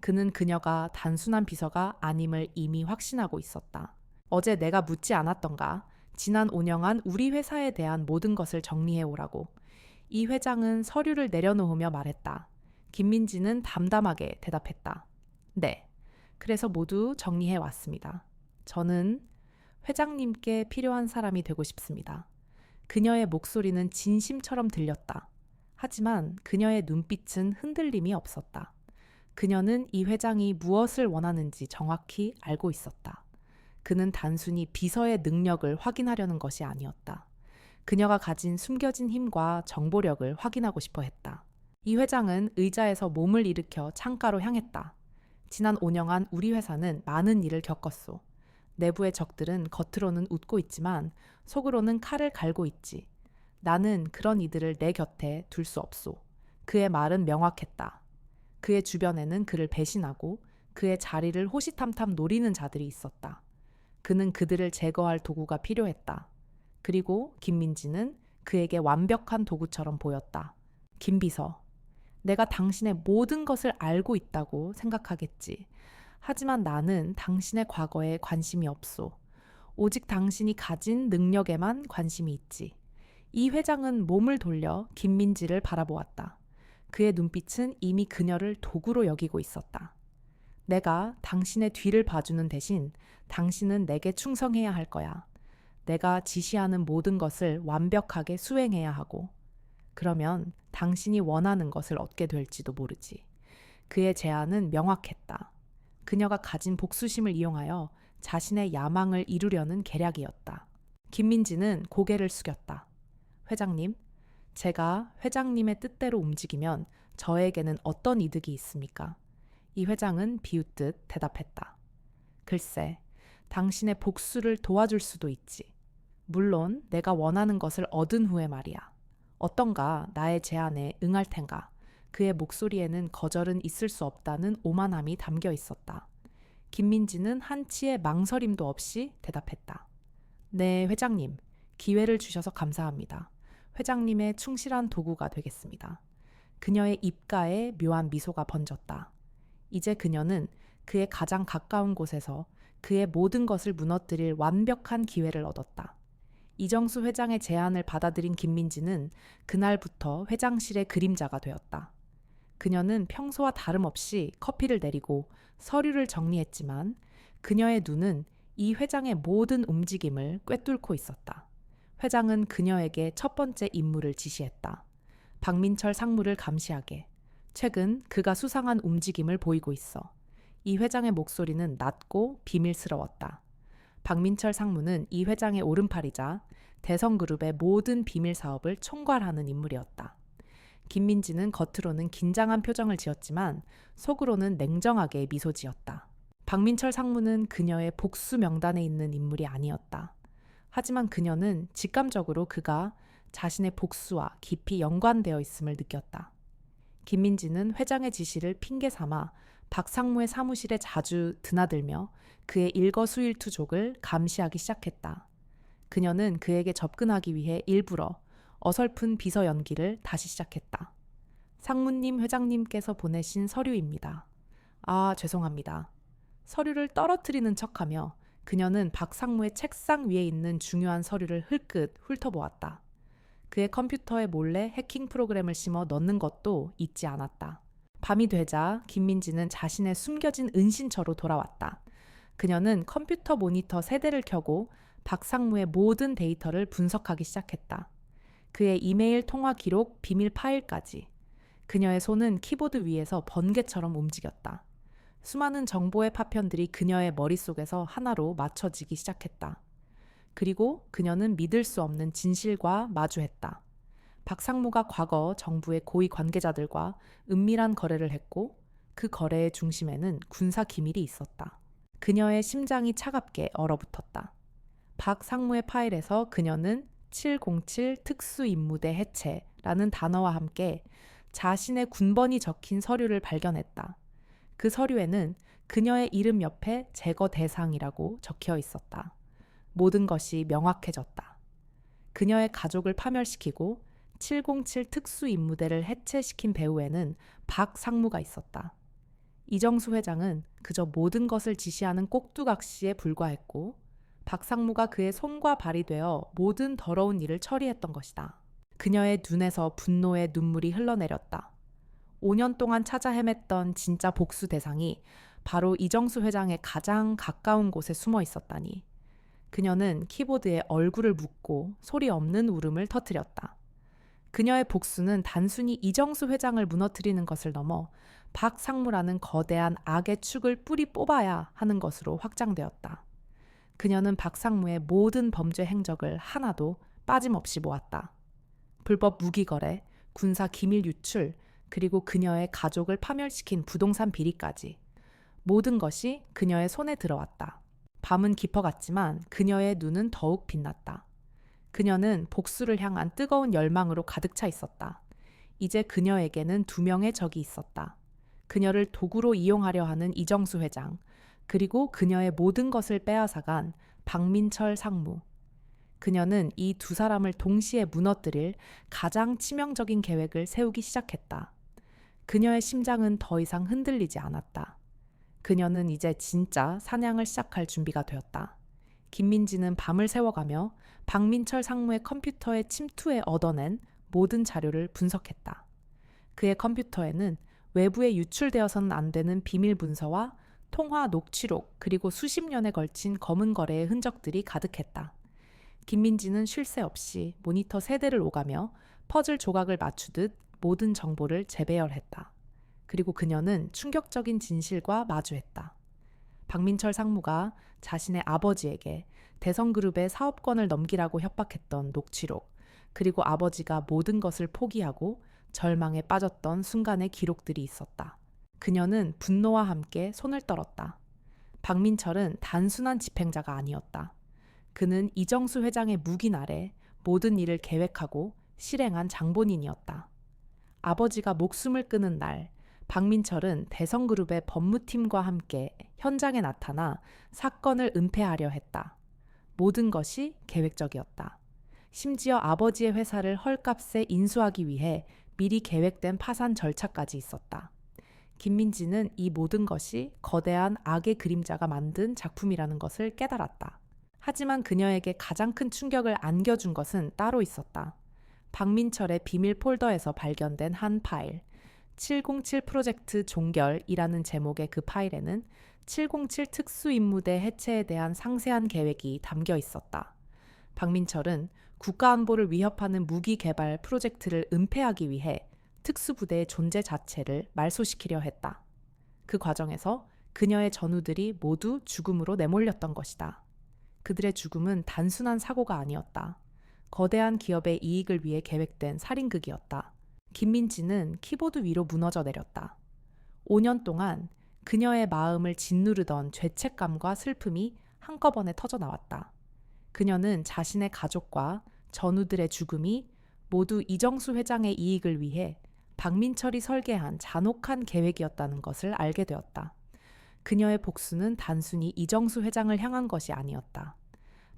그는 그녀가 단순한 비서가 아님을 이미 확신하고 있었다. 어제 내가 묻지 않았던가? 지난 5년간 우리 회사에 대한 모든 것을 정리해 오라고. 이 회장은 서류를 내려놓으며 말했다. 김민지는 담담하게 대답했다. 네, 그래서 모두 정리해 왔습니다. 저는 회장님께 필요한 사람이 되고 싶습니다. 그녀의 목소리는 진심처럼 들렸다. 하지만 그녀의 눈빛은 흔들림이 없었다. 그녀는 이 회장이 무엇을 원하는지 정확히 알고 있었다. 그는 단순히 비서의 능력을 확인하려는 것이 아니었다. 그녀가 가진 숨겨진 힘과 정보력을 확인하고 싶어 했다. 이 회장은 의자에서 몸을 일으켜 창가로 향했다. 지난 5년간 우리 회사는 많은 일을 겪었소. 내부의 적들은 겉으로는 웃고 있지만 속으로는 칼을 갈고 있지. 나는 그런 이들을 내 곁에 둘 수 없소. 그의 말은 명확했다. 그의 주변에는 그를 배신하고 그의 자리를 호시탐탐 노리는 자들이 있었다. 그는 그들을 제거할 도구가 필요했다. 그리고 김민지는 그에게 완벽한 도구처럼 보였다. 김비서, 내가 당신의 모든 것을 알고 있다고 생각하겠지. 하지만 나는 당신의 과거에 관심이 없소. 오직 당신이 가진 능력에만 관심이 있지. 이 회장은 몸을 돌려 김민지를 바라보았다. 그의 눈빛은 이미 그녀를 도구로 여기고 있었다. 내가 당신의 뒤를 봐주는 대신 당신은 내게 충성해야 할 거야. 내가 지시하는 모든 것을 완벽하게 수행해야 하고, 그러면 당신이 원하는 것을 얻게 될지도 모르지. 그의 제안은 명확했다. 그녀가 가진 복수심을 이용하여 자신의 야망을 이루려는 계략이었다. 김민지는 고개를 숙였다. 회장님, 제가 회장님의 뜻대로 움직이면 저에게는 어떤 이득이 있습니까? 이 회장은 비웃듯 대답했다. 글쎄, 당신의 복수를 도와줄 수도 있지. 물론 내가 원하는 것을 얻은 후에 말이야. 어떤가 나의 제안에 응할 텐가. 그의 목소리에는 거절은 있을 수 없다는 오만함이 담겨 있었다. 김민지는 한치의 망설임도 없이 대답했다. 네, 회장님. 기회를 주셔서 감사합니다. 회장님의 충실한 도구가 되겠습니다. 그녀의 입가에 묘한 미소가 번졌다. 이제 그녀는 그의 가장 가까운 곳에서 그의 모든 것을 무너뜨릴 완벽한 기회를 얻었다. 이정수 회장의 제안을 받아들인 김민지는 그날부터 회장실의 그림자가 되었다. 그녀는 평소와 다름없이 커피를 내리고 서류를 정리했지만 그녀의 눈은 이 회장의 모든 움직임을 꿰뚫고 있었다. 회장은 그녀에게 첫 번째 임무를 지시했다. 박민철 상무를 감시하게. 최근 그가 수상한 움직임을 보이고 있어. 이 회장의 목소리는 낮고 비밀스러웠다. 박민철 상무는 이 회장의 오른팔이자 대성그룹의 모든 비밀 사업을 총괄하는 인물이었다. 김민지는 겉으로는 긴장한 표정을 지었지만 속으로는 냉정하게 미소 지었다. 박민철 상무는 그녀의 복수 명단에 있는 인물이 아니었다. 하지만 그녀는 직감적으로 그가 자신의 복수와 깊이 연관되어 있음을 느꼈다. 김민지는 회장의 지시를 핑계 삼아 박 상무의 사무실에 자주 드나들며 그의 일거수일투족을 감시하기 시작했다. 그녀는 그에게 접근하기 위해 일부러 어설픈 비서 연기를 다시 시작했다. 상무님, 회장님께서 보내신 서류입니다. 아, 죄송합니다. 서류를 떨어뜨리는 척하며 그녀는 박 상무의 책상 위에 있는 중요한 서류를 흘끗 훑어보았다. 그의 컴퓨터에 몰래 해킹 프로그램을 심어 넣는 것도 잊지 않았다. 밤이 되자 김민지는 자신의 숨겨진 은신처로 돌아왔다. 그녀는 컴퓨터 모니터 3대를 켜고 박 상무의 모든 데이터를 분석하기 시작했다. 그의 이메일 통화 기록, 비밀 파일까지. 그녀의 손은 키보드 위에서 번개처럼 움직였다. 수많은 정보의 파편들이 그녀의 머릿속에서 하나로 맞춰지기 시작했다. 그리고 그녀는 믿을 수 없는 진실과 마주했다. 박 상무가 과거 정부의 고위 관계자들과 은밀한 거래를 했고 그 거래의 중심에는 군사 기밀이 있었다. 그녀의 심장이 차갑게 얼어붙었다. 박 상무의 파일에서 그녀는 707 특수임무대 해체라는 단어와 함께 자신의 군번이 적힌 서류를 발견했다. 그 서류에는 그녀의 이름 옆에 제거 대상이라고 적혀 있었다. 모든 것이 명확해졌다. 그녀의 가족을 파멸시키고 707 특수임무대를 해체시킨 배후에는 박 상무가 있었다. 이정수 회장은 그저 모든 것을 지시하는 꼭두각시에 불과했고 박 상무가 그의 손과 발이 되어 모든 더러운 일을 처리했던 것이다. 그녀의 눈에서 분노의 눈물이 흘러내렸다. 5년 동안 찾아 헤맸던 진짜 복수 대상이 바로 이정수 회장의 가장 가까운 곳에 숨어 있었다니. 그녀는 키보드에 얼굴을 묻고 소리 없는 울음을 터뜨렸다. 그녀의 복수는 단순히 이정수 회장을 무너뜨리는 것을 넘어 박 상무라는 거대한 악의 축을 뿌리 뽑아야 하는 것으로 확장되었다. 그녀는 박 상무의 모든 범죄 행적을 하나도 빠짐없이 모았다. 불법 무기 거래, 군사 기밀 유출, 그리고 그녀의 가족을 파멸시킨 부동산 비리까지 모든 것이 그녀의 손에 들어왔다. 밤은 깊어갔지만 그녀의 눈은 더욱 빛났다. 그녀는 복수를 향한 뜨거운 열망으로 가득 차 있었다. 이제 그녀에게는 두 명의 적이 있었다. 그녀를 도구로 이용하려 하는 이정수 회장, 그리고 그녀의 모든 것을 빼앗아간 박민철 상무. 그녀는 이 두 사람을 동시에 무너뜨릴 가장 치명적인 계획을 세우기 시작했다. 그녀의 심장은 더 이상 흔들리지 않았다. 그녀는 이제 진짜 사냥을 시작할 준비가 되었다. 김민지는 밤을 새워가며 박민철 상무의 컴퓨터에 침투해 얻어낸 모든 자료를 분석했다. 그의 컴퓨터에는 외부에 유출되어서는 안 되는 비밀 문서와 통화 녹취록 그리고 수십 년에 걸친 검은 거래의 흔적들이 가득했다. 김민지는 쉴 새 없이 모니터 세대를 오가며 퍼즐 조각을 맞추듯 모든 정보를 재배열했다. 그리고 그녀는 충격적인 진실과 마주했다. 박민철 상무가 자신의 아버지에게 대성그룹의 사업권을 넘기라고 협박했던 녹취록, 그리고 아버지가 모든 것을 포기하고 절망에 빠졌던 순간의 기록들이 있었다. 그녀는 분노와 함께 손을 떨었다. 박민철은 단순한 집행자가 아니었다. 그는 이정수 회장의 묵인 아래 모든 일을 계획하고 실행한 장본인이었다. 아버지가 목숨을 끊은 날, 박민철은 대성그룹의 법무팀과 함께 현장에 나타나 사건을 은폐하려 했다. 모든 것이 계획적이었다. 심지어 아버지의 회사를 헐값에 인수하기 위해 미리 계획된 파산 절차까지 있었다. 김민지는 이 모든 것이 거대한 악의 그림자가 만든 작품이라는 것을 깨달았다. 하지만 그녀에게 가장 큰 충격을 안겨준 것은 따로 있었다. 박민철의 비밀 폴더에서 발견된 한 파일, 707 프로젝트 종결이라는 제목의 그 파일에는 707 특수임무대 해체에 대한 상세한 계획이 담겨 있었다. 박민철은 국가안보를 위협하는 무기 개발 프로젝트를 은폐하기 위해 특수부대의 존재 자체를 말소시키려 했다. 그 과정에서 그녀의 전우들이 모두 죽음으로 내몰렸던 것이다. 그들의 죽음은 단순한 사고가 아니었다. 거대한 기업의 이익을 위해 계획된 살인극이었다. 김민지는 키보드 위로 무너져 내렸다. 5년 동안 그녀의 마음을 짓누르던 죄책감과 슬픔이 한꺼번에 터져나왔다. 그녀는 자신의 가족과 전우들의 죽음이 모두 이정수 회장의 이익을 위해 박민철이 설계한 잔혹한 계획이었다는 것을 알게 되었다. 그녀의 복수는 단순히 이정수 회장을 향한 것이 아니었다.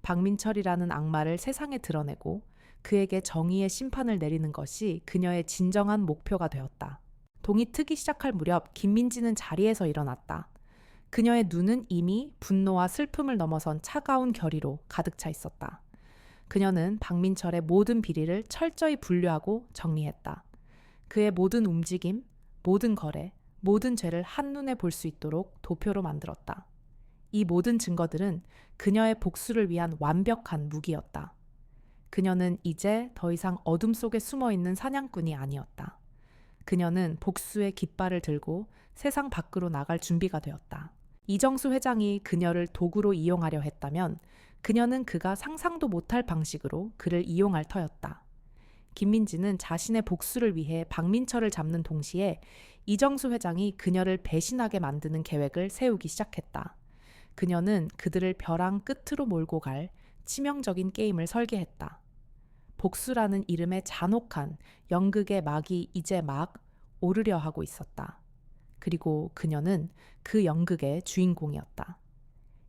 박민철이라는 악마를 세상에 드러내고 그에게 정의의 심판을 내리는 것이 그녀의 진정한 목표가 되었다. 동이 트기 시작할 무렵 김민지는 자리에서 일어났다. 그녀의 눈은 이미 분노와 슬픔을 넘어선 차가운 결의로 가득 차 있었다. 그녀는 박민철의 모든 비리를 철저히 분류하고 정리했다. 그의 모든 움직임, 모든 거래, 모든 죄를 한눈에 볼 수 있도록 도표로 만들었다. 이 모든 증거들은 그녀의 복수를 위한 완벽한 무기였다. 그녀는 이제 더 이상 어둠 속에 숨어있는 사냥꾼이 아니었다. 그녀는 복수의 깃발을 들고 세상 밖으로 나갈 준비가 되었다. 이정수 회장이 그녀를 도구로 이용하려 했다면 그녀는 그가 상상도 못할 방식으로 그를 이용할 터였다. 김민지는 자신의 복수를 위해 박민철을 잡는 동시에 이정수 회장이 그녀를 배신하게 만드는 계획을 세우기 시작했다. 그녀는 그들을 벼랑 끝으로 몰고 갈 치명적인 게임을 설계했다. 복수라는 이름의 잔혹한 연극의 막이 이제 막 오르려 하고 있었다. 그리고 그녀는 그 연극의 주인공이었다.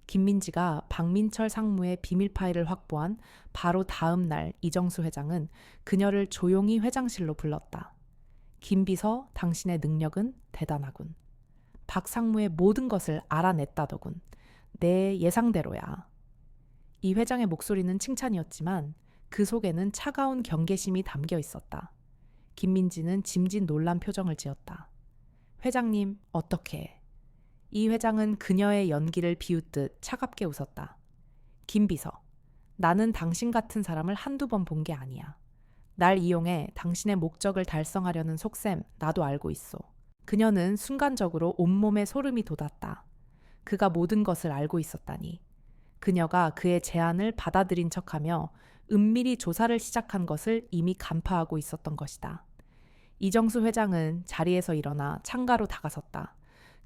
김민지가 박민철 상무의 비밀 파일을 확보한 바로 다음 날 이정수 회장은 그녀를 조용히 회장실로 불렀다. 김 비서, 당신의 능력은 대단하군. 박 상무의 모든 것을 알아냈다더군. 내 예상대로야. 이 회장의 목소리는 칭찬이었지만 그 속에는 차가운 경계심이 담겨 있었다. 김민지는 짐짓 놀란 표정을 지었다. 회장님, 어떻게? 이 회장은 그녀의 연기를 비웃듯 차갑게 웃었다. 김 비서, 나는 당신 같은 사람을 한두 번 본 게 아니야. 날 이용해 당신의 목적을 달성하려는 속셈 나도 알고 있어. 그녀는 순간적으로 온몸에 소름이 돋았다. 그가 모든 것을 알고 있었다니. 그녀가 그의 제안을 받아들인 척하며 은밀히 조사를 시작한 것을 이미 간파하고 있었던 것이다. 이정수 회장은 자리에서 일어나 창가로 다가섰다.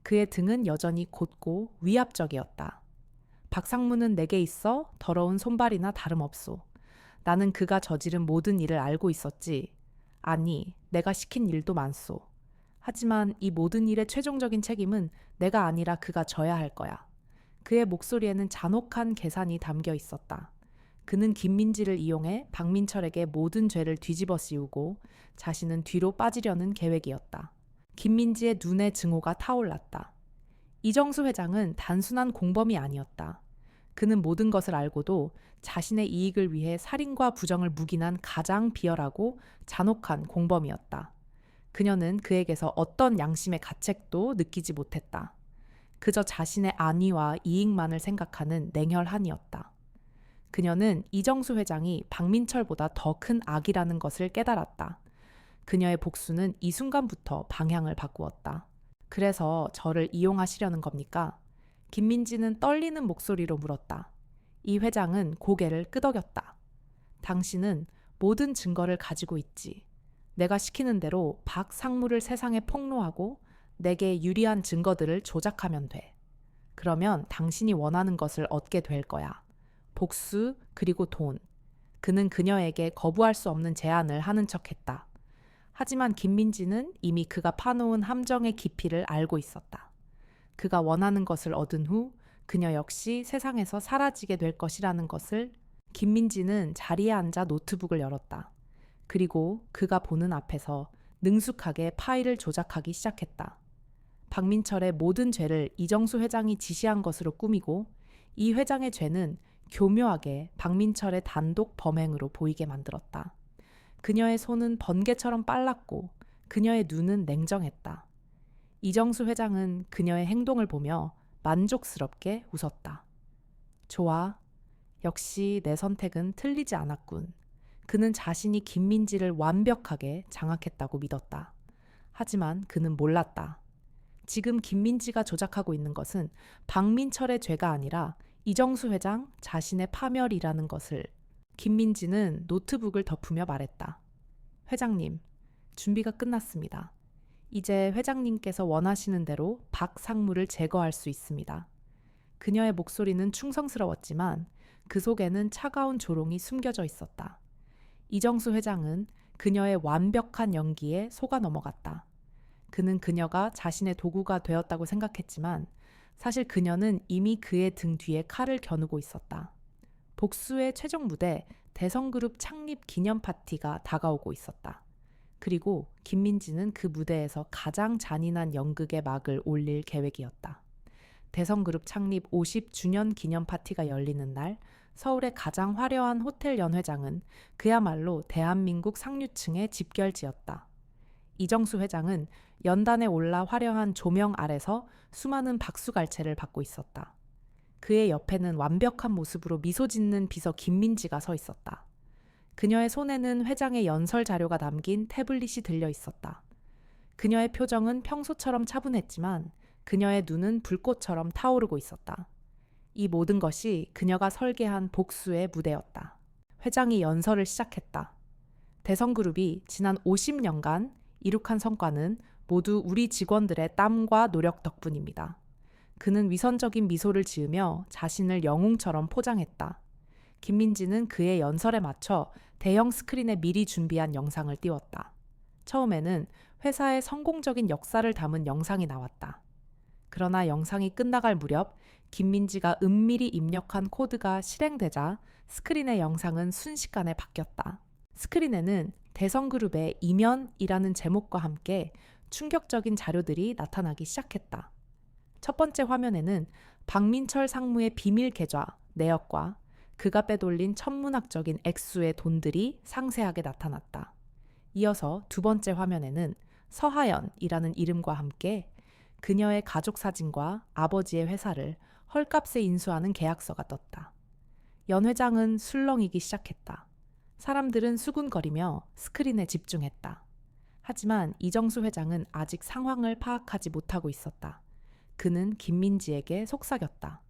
그의 등은 여전히 곧고 위압적이었다. 박상무는 내게 있어 더러운 손발이나 다름없소. 나는 그가 저지른 모든 일을 알고 있었지. 아니, 내가 시킨 일도 많소. 하지만 이 모든 일의 최종적인 책임은 내가 아니라 그가 져야 할 거야. 그의 목소리에는 잔혹한 계산이 담겨 있었다. 그는 김민지를 이용해 박민철에게 모든 죄를 뒤집어 씌우고 자신은 뒤로 빠지려는 계획이었다. 김민지의 눈에 증오가 타올랐다. 이정수 회장은 단순한 공범이 아니었다. 그는 모든 것을 알고도 자신의 이익을 위해 살인과 부정을 묵인한 가장 비열하고 잔혹한 공범이었다. 그녀는 그에게서 어떤 양심의 가책도 느끼지 못했다. 그저 자신의 안위와 이익만을 생각하는 냉혈한이었다. 그녀는 이정수 회장이 박민철보다 더 큰 악이라는 것을 깨달았다. 그녀의 복수는 이 순간부터 방향을 바꾸었다. 그래서 저를 이용하시려는 겁니까? 김민지는 떨리는 목소리로 물었다. 이 회장은 고개를 끄덕였다. 당신은 모든 증거를 가지고 있지. 내가 시키는 대로 박상무를 세상에 폭로하고 내게 유리한 증거들을 조작하면 돼. 그러면 당신이 원하는 것을 얻게 될 거야. 복수 그리고 돈. 그는 그녀에게 거부할 수 없는 제안을 하는 척했다. 하지만 김민지는 이미 그가 파놓은 함정의 깊이를 알고 있었다. 그가 원하는 것을 얻은 후 그녀 역시 세상에서 사라지게 될 것이라는 것을. 김민지는 자리에 앉아 노트북을 열었다. 그리고 그가 보는 앞에서 능숙하게 파일을 조작하기 시작했다. 박민철의 모든 죄를 이정수 회장이 지시한 것으로 꾸미고 이 회장의 죄는 교묘하게 박민철의 단독 범행으로 보이게 만들었다. 그녀의 손은 번개처럼 빨랐고 그녀의 눈은 냉정했다. 이정수 회장은 그녀의 행동을 보며 만족스럽게 웃었다. 좋아. 역시 내 선택은 틀리지 않았군. 그는 자신이 김민지를 완벽하게 장악했다고 믿었다. 하지만 그는 몰랐다. 지금 김민지가 조작하고 있는 것은 박민철의 죄가 아니라 이정수 회장 자신의 파멸이라는 것을. 김민지는 노트북을 덮으며 말했다. 회장님, 준비가 끝났습니다. 이제 회장님께서 원하시는 대로 박상무를 제거할 수 있습니다. 그녀의 목소리는 충성스러웠지만 그 속에는 차가운 조롱이 숨겨져 있었다. 이정수 회장은 그녀의 완벽한 연기에 속아 넘어갔다. 그는 그녀가 자신의 도구가 되었다고 생각했지만 사실 그녀는 이미 그의 등 뒤에 칼을 겨누고 있었다. 복수의 최종 무대 대성그룹 창립 기념 파티가 다가오고 있었다. 그리고 김민지는 그 무대에서 가장 잔인한 연극의 막을 올릴 계획이었다. 대성그룹 창립 50주년 기념 파티가 열리는 날 서울의 가장 화려한 호텔 연회장은 그야말로 대한민국 상류층의 집결지였다. 이정수 회장은 연단에 올라 화려한 조명 아래서 수많은 박수갈채를 받고 있었다. 그의 옆에는 완벽한 모습으로 미소 짓는 비서 김민지가 서 있었다. 그녀의 손에는 회장의 연설 자료가 담긴 태블릿이 들려 있었다. 그녀의 표정은 평소처럼 차분했지만 그녀의 눈은 불꽃처럼 타오르고 있었다. 이 모든 것이 그녀가 설계한 복수의 무대였다. 회장이 연설을 시작했다. 대성그룹이 지난 50년간 이룩한 성과는 모두 우리 직원들의 땀과 노력 덕분입니다. 그는 위선적인 미소를 지으며 자신을 영웅처럼 포장했다. 김민지는 그의 연설에 맞춰 대형 스크린에 미리 준비한 영상을 띄웠다. 처음에는 회사의 성공적인 역사를 담은 영상이 나왔다. 그러나 영상이 끝나갈 무렵 김민지가 은밀히 입력한 코드가 실행되자 스크린의 영상은 순식간에 바뀌었다. 스크린에는 대성그룹의 이면이라는 제목과 함께 충격적인 자료들이 나타나기 시작했다. 첫 번째 화면에는 박민철 상무의 비밀 계좌 내역과 그가 빼돌린 천문학적인 액수의 돈들이 상세하게 나타났다. 이어서 두 번째 화면에는 서하연이라는 이름과 함께 그녀의 가족 사진과 아버지의 회사를 헐값에 인수하는 계약서가 떴다. 연 회장은 술렁이기 시작했다. 사람들은 수군거리며 스크린에 집중했다. 하지만 이정수 회장은 아직 상황을 파악하지 못하고 있었다. 그는 김민지에게 속삭였다.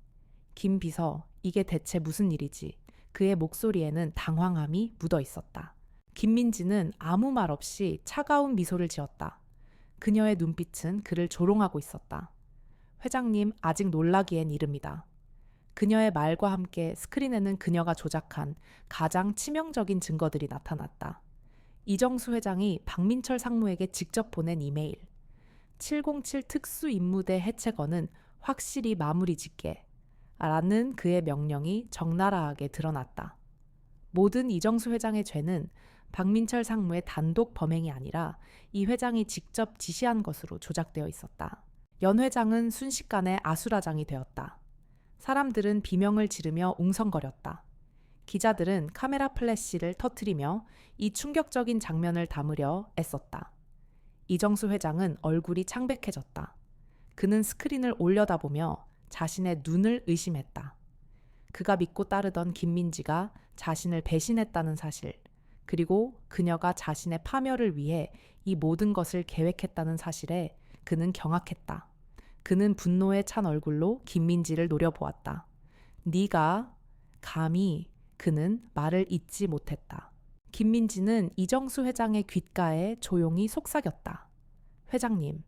김 비서, 이게 대체 무슨 일이지? 그의 목소리에는 당황함이 묻어 있었다. 김민지는 아무 말 없이 차가운 미소를 지었다. 그녀의 눈빛은 그를 조롱하고 있었다. 회장님, 아직 놀라기엔 이릅니다. 그녀의 말과 함께 스크린에는 그녀가 조작한 가장 치명적인 증거들이 나타났다. 이정수 회장이 박민철 상무에게 직접 보낸 이메일. 707 특수임무대 해체건은 확실히 마무리 짓게 라는 그의 명령이 적나라하게 드러났다. 모든 이정수 회장의 죄는 박민철 상무의 단독 범행이 아니라 이 회장이 직접 지시한 것으로 조작되어 있었다. 연 회장은 순식간에 아수라장이 되었다. 사람들은 비명을 지르며 웅성거렸다. 기자들은 카메라 플래시를 터뜨리며 이 충격적인 장면을 담으려 애썼다. 이정수 회장은 얼굴이 창백해졌다. 그는 스크린을 올려다보며 자신의 눈을 의심했다. 그가 믿고 따르던 김민지가 자신을 배신했다는 사실, 그리고 그녀가 자신의 파멸을 위해 이 모든 것을 계획했다는 사실에 그는 경악했다. 그는 분노에 찬 얼굴로 김민지를 노려보았다. 네가 감히. 그는 말을 잇지 못했다. 김민지는 이정수 회장의 귓가에 조용히 속삭였다. 회장님,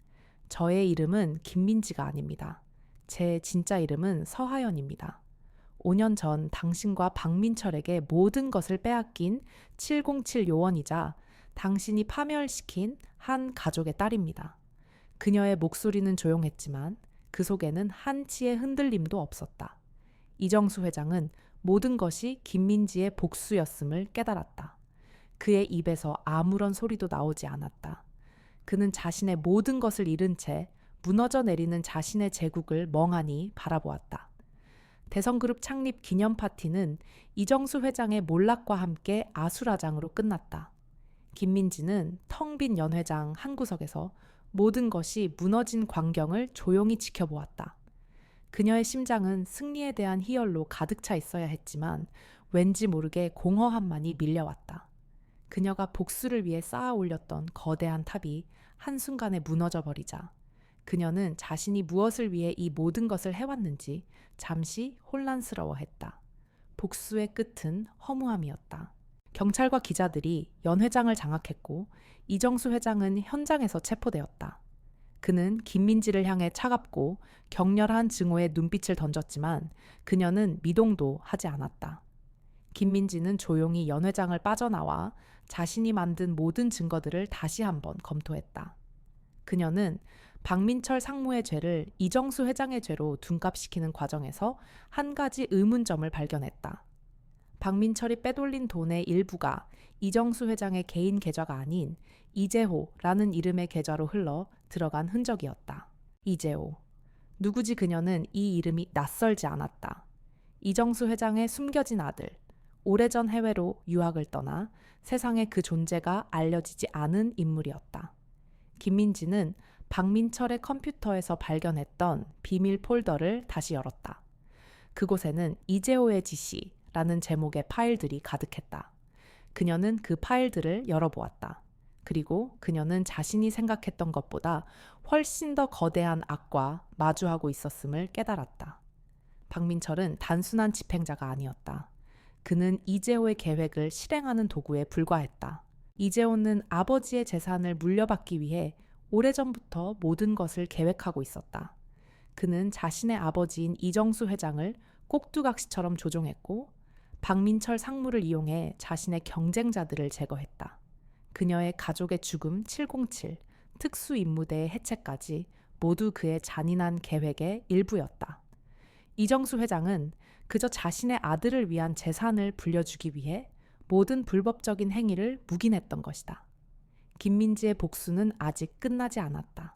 저의 이름은 김민지가 아닙니다. 제 진짜 이름은 서하연입니다. 5년 전 당신과 박민철에게 모든 것을 빼앗긴 707 요원이자 당신이 파멸시킨 한 가족의 딸입니다. 그녀의 목소리는 조용했지만 그 속에는 한치의 흔들림도 없었다. 이정수 회장은 모든 것이 김민지의 복수였음을 깨달았다. 그의 입에서 아무런 소리도 나오지 않았다. 그는 자신의 모든 것을 잃은 채 무너져 내리는 자신의 제국을 멍하니 바라보았다. 대성그룹 창립 기념 파티는 이정수 회장의 몰락과 함께 아수라장으로 끝났다. 김민지는 텅 빈 연회장 한 구석에서 모든 것이 무너진 광경을 조용히 지켜보았다. 그녀의 심장은 승리에 대한 희열로 가득 차 있어야 했지만 왠지 모르게 공허함만이 밀려왔다. 그녀가 복수를 위해 쌓아 올렸던 거대한 탑이 한순간에 무너져 버리자 그녀는 자신이 무엇을 위해 이 모든 것을 해왔는지 잠시 혼란스러워했다. 복수의 끝은 허무함이었다. 경찰과 기자들이 연 회장을 장악했고 이정수 회장은 현장에서 체포되었다. 그는 김민지를 향해 차갑고 격렬한 증오의 눈빛을 던졌지만 그녀는 미동도 하지 않았다. 김민지는 조용히 연 회장을 빠져나와 자신이 만든 모든 증거들을 다시 한번 검토했다. 그녀는 박민철 상무의 죄를 이정수 회장의 죄로 둔갑시키는 과정에서 한 가지 의문점을 발견했다. 박민철이 빼돌린 돈의 일부가 이정수 회장의 개인 계좌가 아닌 이재호라는 이름의 계좌로 흘러 들어간 흔적이었다. 이재호. 누구지 그녀는 이 이름이 낯설지 않았다. 이정수 회장의 숨겨진 아들. 오래전 해외로 유학을 떠나 세상에 그 존재가 알려지지 않은 인물이었다. 김민지는 박민철의 컴퓨터에서 발견했던 비밀 폴더를 다시 열었다. 그곳에는 이재호의 지시라는 제목의 파일들이 가득했다. 그녀는 그 파일들을 열어보았다. 그리고 그녀는 자신이 생각했던 것보다 훨씬 더 거대한 악과 마주하고 있었음을 깨달았다. 박민철은 단순한 집행자가 아니었다. 그는 이재호의 계획을 실행하는 도구에 불과했다. 이재호는 아버지의 재산을 물려받기 위해 오래전부터 모든 것을 계획하고 있었다. 그는 자신의 아버지인 이정수 회장을 꼭두각시처럼 조종했고 박민철 상무를 이용해 자신의 경쟁자들을 제거했다. 그녀의 가족의 죽음 707, 특수임무대의 해체까지 모두 그의 잔인한 계획의 일부였다. 이정수 회장은 그저 자신의 아들을 위한 재산을 불려주기 위해 모든 불법적인 행위를 묵인했던 것이다. 김민지의 복수는 아직 끝나지 않았다.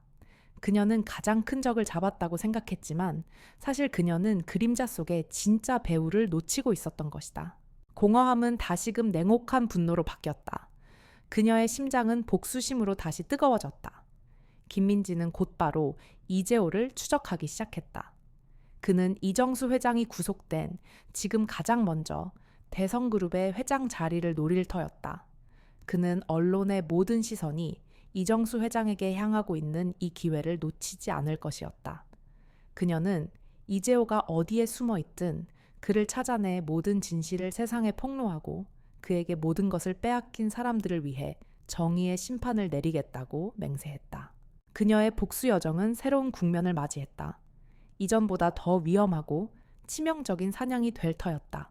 그녀는 가장 큰 적을 잡았다고 생각했지만 사실 그녀는 그림자 속에 진짜 배우를 놓치고 있었던 것이다. 공허함은 다시금 냉혹한 분노로 바뀌었다. 그녀의 심장은 복수심으로 다시 뜨거워졌다. 김민지는 곧바로 이재호를 추적하기 시작했다. 그는 이정수 회장이 구속된 지금 가장 먼저 대성그룹의 회장 자리를 노릴 터였다. 그는 언론의 모든 시선이 이정수 회장에게 향하고 있는 이 기회를 놓치지 않을 것이었다. 그녀는 이재호가 어디에 숨어 있든 그를 찾아내 모든 진실을 세상에 폭로하고 그에게 모든 것을 빼앗긴 사람들을 위해 정의의 심판을 내리겠다고 맹세했다. 그녀의 복수 여정은 새로운 국면을 맞이했다. 이전보다 더 위험하고 치명적인 사냥이 될 터였다.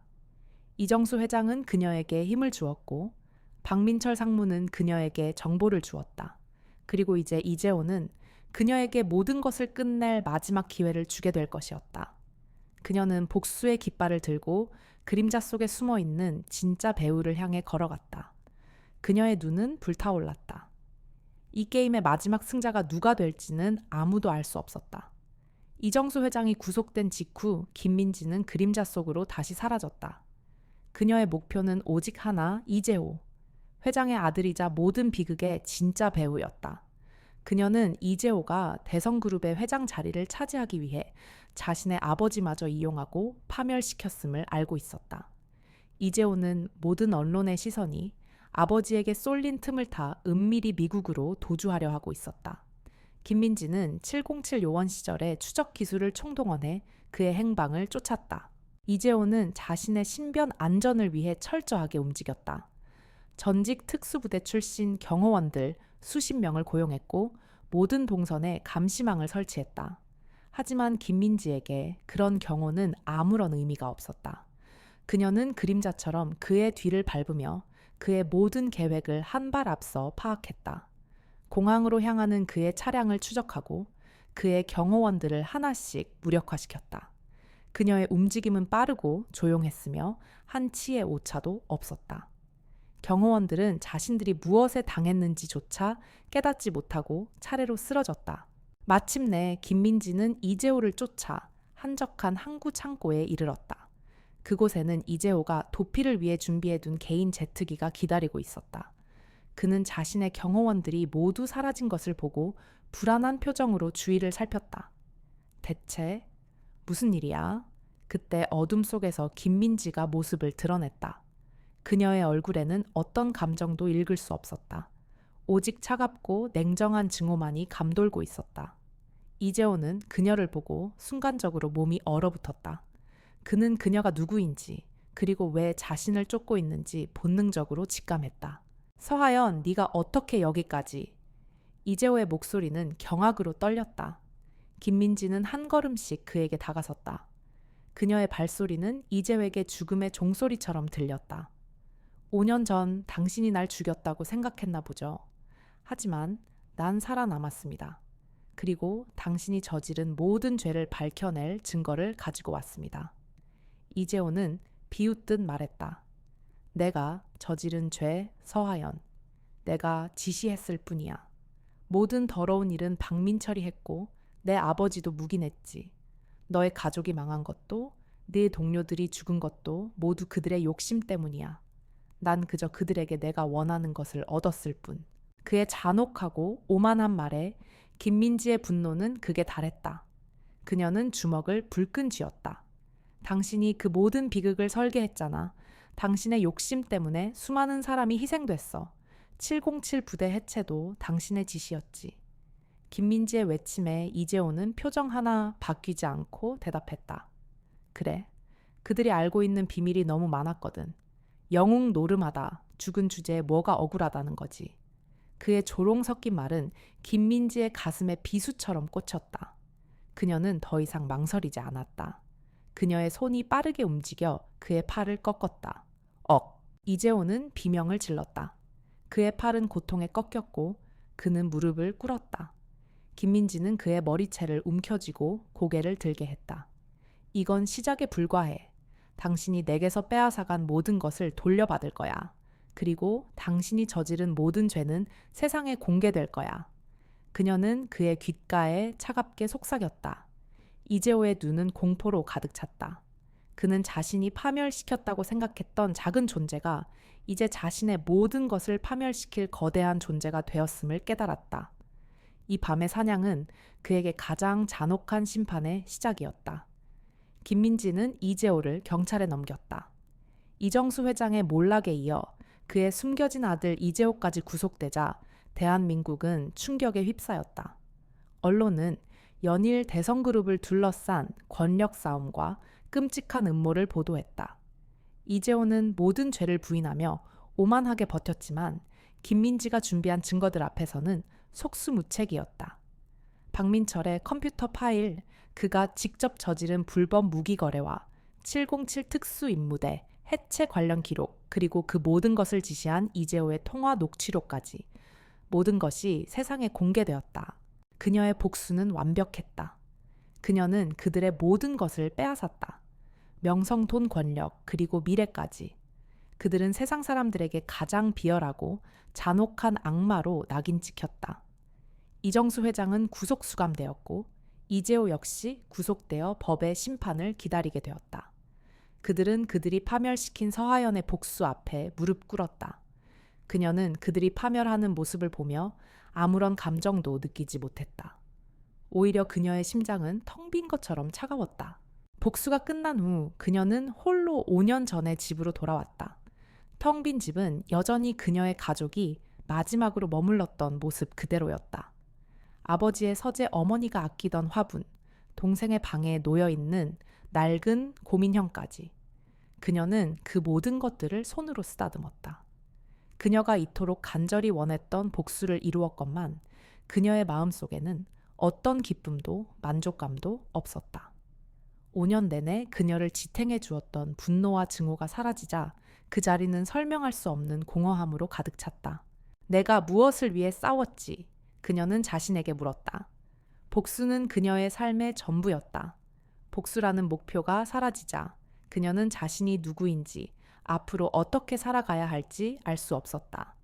이정수 회장은 그녀에게 힘을 주었고 박민철 상무는 그녀에게 정보를 주었다. 그리고 이제 이재호는 그녀에게 모든 것을 끝낼 마지막 기회를 주게 될 것이었다. 그녀는 복수의 깃발을 들고 그림자 속에 숨어 있는 진짜 배우를 향해 걸어갔다. 그녀의 눈은 불타올랐다. 이 게임의 마지막 승자가 누가 될지는 아무도 알 수 없었다. 이정수 회장이 구속된 직후 김민지는 그림자 속으로 다시 사라졌다. 그녀의 목표는 오직 하나, 이재호. 회장의 아들이자 모든 비극의 진짜 배우였다. 그녀는 이재호가 대성그룹의 회장 자리를 차지하기 위해 자신의 아버지마저 이용하고 파멸시켰음을 알고 있었다. 이재호는 모든 언론의 시선이 아버지에게 쏠린 틈을 타 은밀히 미국으로 도주하려 하고 있었다. 김민지는 707 요원 시절에 추적 기술을 총동원해 그의 행방을 쫓았다. 이재호는 자신의 신변 안전을 위해 철저하게 움직였다. 전직 특수부대 출신 경호원들 수십 명을 고용했고 모든 동선에 감시망을 설치했다. 하지만 김민지에게 그런 경호는 아무런 의미가 없었다. 그녀는 그림자처럼 그의 뒤를 밟으며 그의 모든 계획을 한 발 앞서 파악했다. 공항으로 향하는 그의 차량을 추적하고 그의 경호원들을 하나씩 무력화시켰다. 그녀의 움직임은 빠르고 조용했으며 한치의 오차도 없었다. 경호원들은 자신들이 무엇에 당했는지조차 깨닫지 못하고 차례로 쓰러졌다. 마침내 김민지는 이재호를 쫓아 한적한 항구 창고에 이르렀다. 그곳에는 이재호가 도피를 위해 준비해둔 개인 제트기가 기다리고 있었다. 그는 자신의 경호원들이 모두 사라진 것을 보고 불안한 표정으로 주위를 살폈다. 대체 무슨 일이야? 그때 어둠 속에서 김민지가 모습을 드러냈다. 그녀의 얼굴에는 어떤 감정도 읽을 수 없었다. 오직 차갑고 냉정한 증오만이 감돌고 있었다. 이재호는 그녀를 보고 순간적으로 몸이 얼어붙었다. 그는 그녀가 누구인지 그리고 왜 자신을 쫓고 있는지 본능적으로 직감했다. 서하연, 네가 어떻게 여기까지? 이재호의 목소리는 경악으로 떨렸다. 김민지는 한 걸음씩 그에게 다가섰다. 그녀의 발소리는 이재호에게 죽음의 종소리처럼 들렸다. 5년 전 당신이 날 죽였다고 생각했나 보죠. 하지만 난 살아남았습니다. 그리고 당신이 저지른 모든 죄를 밝혀낼 증거를 가지고 왔습니다. 이재호는 비웃듯 말했다. 내가 저지른 죄, 서하연. 내가 지시했을 뿐이야. 모든 더러운 일은 박민철이 했고 내 아버지도 묵인했지. 너의 가족이 망한 것도 네 동료들이 죽은 것도 모두 그들의 욕심 때문이야. 난 그저 그들에게 내가 원하는 것을 얻었을 뿐. 그의 잔혹하고 오만한 말에 김민지의 분노는 극에 달했다. 그녀는 주먹을 불끈 쥐었다. 당신이 그 모든 비극을 설계했잖아. 당신의 욕심 때문에 수많은 사람이 희생됐어. 707 부대 해체도 당신의 지시였지. 김민지의 외침에 이재호는 표정 하나 바뀌지 않고 대답했다. 그래, 그들이 알고 있는 비밀이 너무 많았거든. 영웅 노름하다, 죽은 주제에 뭐가 억울하다는 거지. 그의 조롱 섞인 말은 김민지의 가슴에 비수처럼 꽂혔다. 그녀는 더 이상 망설이지 않았다. 그녀의 손이 빠르게 움직여 그의 팔을 꺾었다. 이재호는 비명을 질렀다. 그의 팔은 고통에 꺾였고 그는 무릎을 꿇었다. 김민지는 그의 머리채를 움켜쥐고 고개를 들게 했다. 이건 시작에 불과해. 당신이 내게서 빼앗아간 모든 것을 돌려받을 거야. 그리고 당신이 저지른 모든 죄는 세상에 공개될 거야. 그녀는 그의 귓가에 차갑게 속삭였다. 이재호의 눈은 공포로 가득 찼다. 그는 자신이 파멸시켰다고 생각했던 작은 존재가 이제 자신의 모든 것을 파멸시킬 거대한 존재가 되었음을 깨달았다. 이 밤의 사냥은 그에게 가장 잔혹한 심판의 시작이었다. 김민지는 이재호를 경찰에 넘겼다. 이정수 회장의 몰락에 이어 그의 숨겨진 아들 이재호까지 구속되자 대한민국은 충격에 휩싸였다. 언론은 연일 대성그룹을 둘러싼 권력 싸움과 끔찍한 음모를 보도했다. 이재호는 모든 죄를 부인하며 오만하게 버텼지만 김민지가 준비한 증거들 앞에서는 속수무책이었다. 박민철의 컴퓨터 파일, 그가 직접 저지른 불법 무기 거래와 707 특수임무대, 해체 관련 기록, 그리고 그 모든 것을 지시한 이재호의 통화 녹취록까지 모든 것이 세상에 공개되었다. 그녀의 복수는 완벽했다. 그녀는 그들의 모든 것을 빼앗았다. 명성, 돈, 권력, 그리고 미래까지. 그들은 세상 사람들에게 가장 비열하고 잔혹한 악마로 낙인 찍혔다. 이정수 회장은 구속 수감되었고 이재호 역시 구속되어 법의 심판을 기다리게 되었다. 그들은 그들이 파멸시킨 서하연의 복수 앞에 무릎 꿇었다. 그녀는 그들이 파멸하는 모습을 보며 아무런 감정도 느끼지 못했다. 오히려 그녀의 심장은 텅 빈 것처럼 차가웠다. 복수가 끝난 후 그녀는 홀로 5년 전에 집으로 돌아왔다. 텅 빈 집은 여전히 그녀의 가족이 마지막으로 머물렀던 모습 그대로였다. 아버지의 서재 어머니가 아끼던 화분, 동생의 방에 놓여있는 낡은 고민형까지. 그녀는 그 모든 것들을 손으로 쓰다듬었다. 그녀가 이토록 간절히 원했던 복수를 이루었건만 그녀의 마음속에는 어떤 기쁨도 만족감도 없었다. 5년 내내 그녀를 지탱해 주었던 분노와 증오가 사라지자 그 자리는 설명할 수 없는 공허함으로 가득 찼다. 내가 무엇을 위해 싸웠지? 그녀는 자신에게 물었다. 복수는 그녀의 삶의 전부였다. 복수라는 목표가 사라지자 그녀는 자신이 누구인지, 앞으로 어떻게 살아가야 할지 알 수 없었다.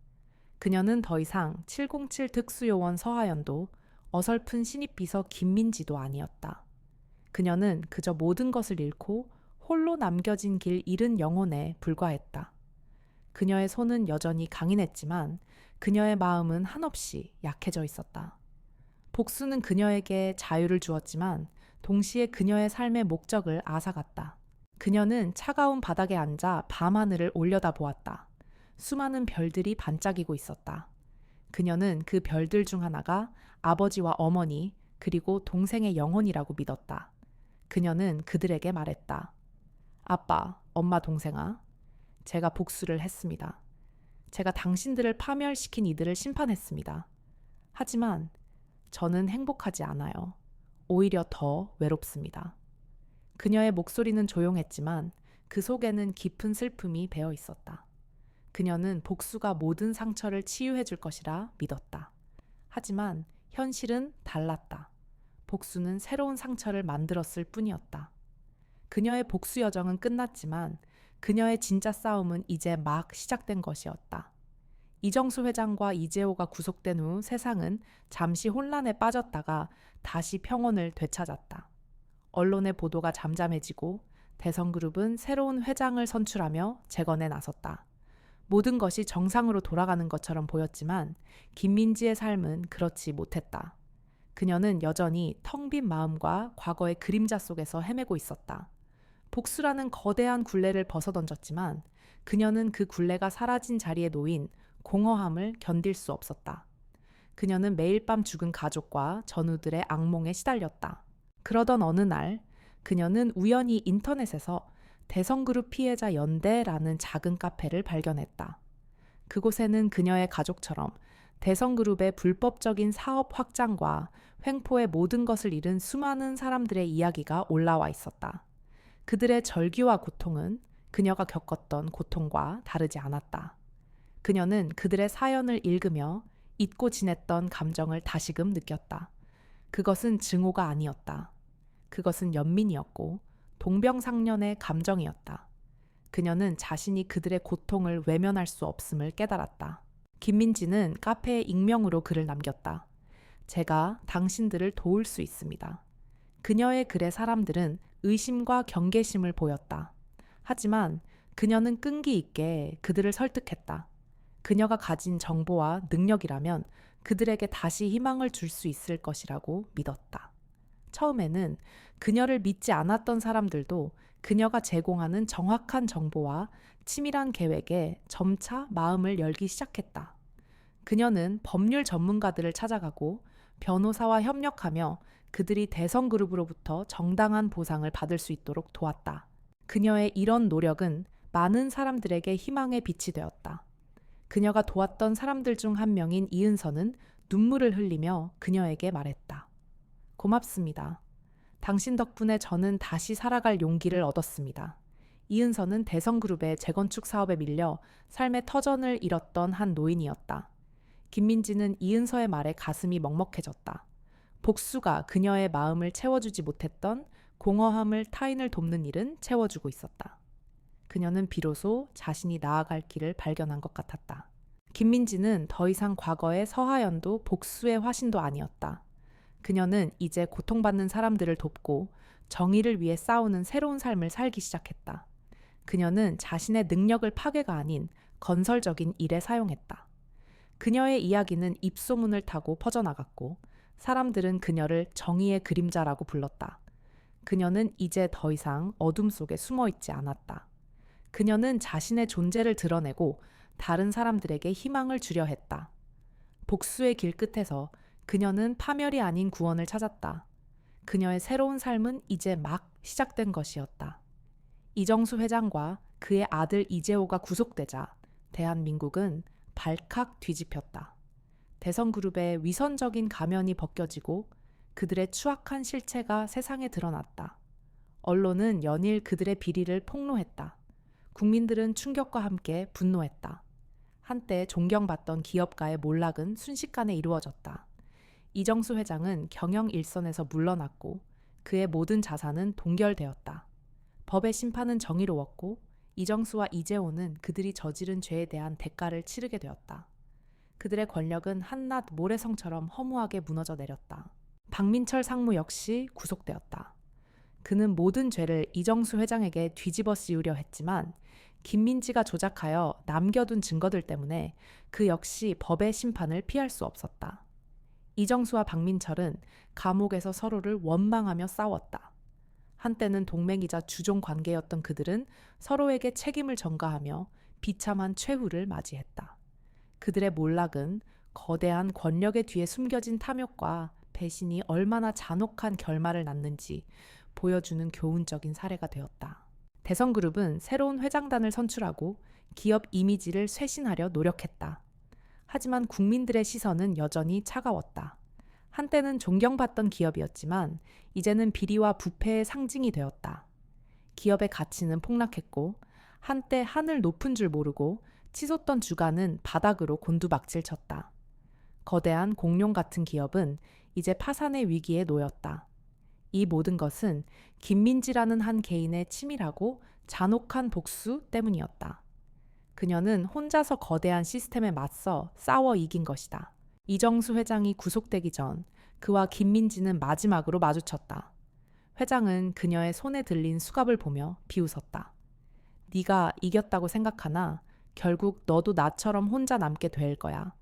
그녀는 더 이상 707 특수요원 서하연도 어설픈 신입비서 김민지도 아니었다. 그녀는 그저 모든 것을 잃고 홀로 남겨진 길 잃은 영혼에 불과했다. 그녀의 손은 여전히 강인했지만 그녀의 마음은 한없이 약해져 있었다. 복수는 그녀에게 자유를 주었지만 동시에 그녀의 삶의 목적을 앗아갔다. 그녀는 차가운 바닥에 앉아 밤하늘을 올려다보았다. 수많은 별들이 반짝이고 있었다. 그녀는 그 별들 중 하나가 아버지와 어머니 그리고 동생의 영혼이라고 믿었다. 그녀는 그들에게 말했다. 아빠, 엄마, 동생아, 제가 복수를 했습니다. 제가 당신들을 파멸시킨 이들을 심판했습니다. 하지만 저는 행복하지 않아요. 오히려 더 외롭습니다. 그녀의 목소리는 조용했지만 그 속에는 깊은 슬픔이 배어 있었다. 그녀는 복수가 모든 상처를 치유해 줄 것이라 믿었다. 하지만 현실은 달랐다. 복수는 새로운 상처를 만들었을 뿐이었다. 그녀의 복수 여정은 끝났지만 그녀의 진짜 싸움은 이제 막 시작된 것이었다. 이정수 회장과 이재호가 구속된 후 세상은 잠시 혼란에 빠졌다가 다시 평온을 되찾았다. 언론의 보도가 잠잠해지고 대성그룹은 새로운 회장을 선출하며 재건에 나섰다. 모든 것이 정상으로 돌아가는 것처럼 보였지만 김민지의 삶은 그렇지 못했다. 그녀는 여전히 텅 빈 마음과 과거의 그림자 속에서 헤매고 있었다. 복수라는 거대한 굴레를 벗어던졌지만 그녀는 그 굴레가 사라진 자리에 놓인 공허함을 견딜 수 없었다. 그녀는 매일 밤 죽은 가족과 전우들의 악몽에 시달렸다. 그러던 어느 날 그녀는 우연히 인터넷에서 대성그룹 피해자 연대라는 작은 카페를 발견했다. 그곳에는 그녀의 가족처럼 대성그룹의 불법적인 사업 확장과 횡포의 모든 것을 잃은 수많은 사람들의 이야기가 올라와 있었다. 그들의 절규와 고통은 그녀가 겪었던 고통과 다르지 않았다. 그녀는 그들의 사연을 읽으며 잊고 지냈던 감정을 다시금 느꼈다. 그것은 증오가 아니었다. 그것은 연민이었고 동병상련의 감정이었다. 그녀는 자신이 그들의 고통을 외면할 수 없음을 깨달았다. 김민지는 카페에 익명으로 글을 남겼다. 제가 당신들을 도울 수 있습니다. 그녀의 글에 사람들은 의심과 경계심을 보였다. 하지만 그녀는 끈기 있게 그들을 설득했다. 그녀가 가진 정보와 능력이라면 그들에게 다시 희망을 줄 수 있을 것이라고 믿었다. 처음에는 그녀를 믿지 않았던 사람들도 그녀가 제공하는 정확한 정보와 치밀한 계획에 점차 마음을 열기 시작했다. 그녀는 법률 전문가들을 찾아가고 변호사와 협력하며 그들이 대성그룹으로부터 정당한 보상을 받을 수 있도록 도왔다. 그녀의 이런 노력은 많은 사람들에게 희망의 빛이 되었다. 그녀가 도왔던 사람들 중 한 명인 이은서는 눈물을 흘리며 그녀에게 말했다. 고맙습니다. 당신 덕분에 저는 다시 살아갈 용기를 얻었습니다. 이은서는 대성그룹의 재건축 사업에 밀려 삶의 터전을 잃었던 한 노인이었다. 김민지는 이은서의 말에 가슴이 먹먹해졌다. 복수가 그녀의 마음을 채워주지 못했던 공허함을 타인을 돕는 일은 채워주고 있었다. 그녀는 비로소 자신이 나아갈 길을 발견한 것 같았다. 김민지는 더 이상 과거의 서하연도 복수의 화신도 아니었다. 그녀는 이제 고통받는 사람들을 돕고 정의를 위해 싸우는 새로운 삶을 살기 시작했다. 그녀는 자신의 능력을 파괴가 아닌 건설적인 일에 사용했다. 그녀의 이야기는 입소문을 타고 퍼져나갔고 사람들은 그녀를 정의의 그림자라고 불렀다. 그녀는 이제 더 이상 어둠 속에 숨어 있지 않았다. 그녀는 자신의 존재를 드러내고 다른 사람들에게 희망을 주려 했다. 복수의 길 끝에서 그녀는 파멸이 아닌 구원을 찾았다. 그녀의 새로운 삶은 이제 막 시작된 것이었다. 이정수 회장과 그의 아들 이재호가 구속되자 대한민국은 발칵 뒤집혔다. 대성그룹의 위선적인 가면이 벗겨지고 그들의 추악한 실체가 세상에 드러났다. 언론은 연일 그들의 비리를 폭로했다. 국민들은 충격과 함께 분노했다. 한때 존경받던 기업가의 몰락은 순식간에 이루어졌다. 이정수 회장은 경영 일선에서 물러났고 그의 모든 자산은 동결되었다. 법의 심판은 정의로웠고 이정수와 이재호는 그들이 저지른 죄에 대한 대가를 치르게 되었다. 그들의 권력은 한낱 모래성처럼 허무하게 무너져 내렸다. 박민철 상무 역시 구속되었다. 그는 모든 죄를 이정수 회장에게 뒤집어 씌우려 했지만 김민지가 조작하여 남겨둔 증거들 때문에 그 역시 법의 심판을 피할 수 없었다. 이정수와 박민철은 감옥에서 서로를 원망하며 싸웠다. 한때는 동맹이자 주종 관계였던 그들은 서로에게 책임을 전가하며 비참한 최후를 맞이했다. 그들의 몰락은 거대한 권력의 뒤에 숨겨진 탐욕과 배신이 얼마나 잔혹한 결말을 낳는지 보여주는 교훈적인 사례가 되었다. 대성그룹은 새로운 회장단을 선출하고 기업 이미지를 쇄신하려 노력했다. 하지만 국민들의 시선은 여전히 차가웠다. 한때는 존경받던 기업이었지만 이제는 비리와 부패의 상징이 되었다. 기업의 가치는 폭락했고 한때 하늘 높은 줄 모르고 치솟던 주가는 바닥으로 곤두박질 쳤다. 거대한 공룡 같은 기업은 이제 파산의 위기에 놓였다. 이 모든 것은 김민지라는 한 개인의 치밀하고 잔혹한 복수 때문이었다. 그녀는 혼자서 거대한 시스템에 맞서 싸워 이긴 것이다. 이정수 회장이 구속되기 전 그와 김민지는 마지막으로 마주쳤다. 회장은 그녀의 손에 들린 수갑을 보며 비웃었다. 네가 이겼다고 생각하나 결국 너도 나처럼 혼자 남게 될 거야.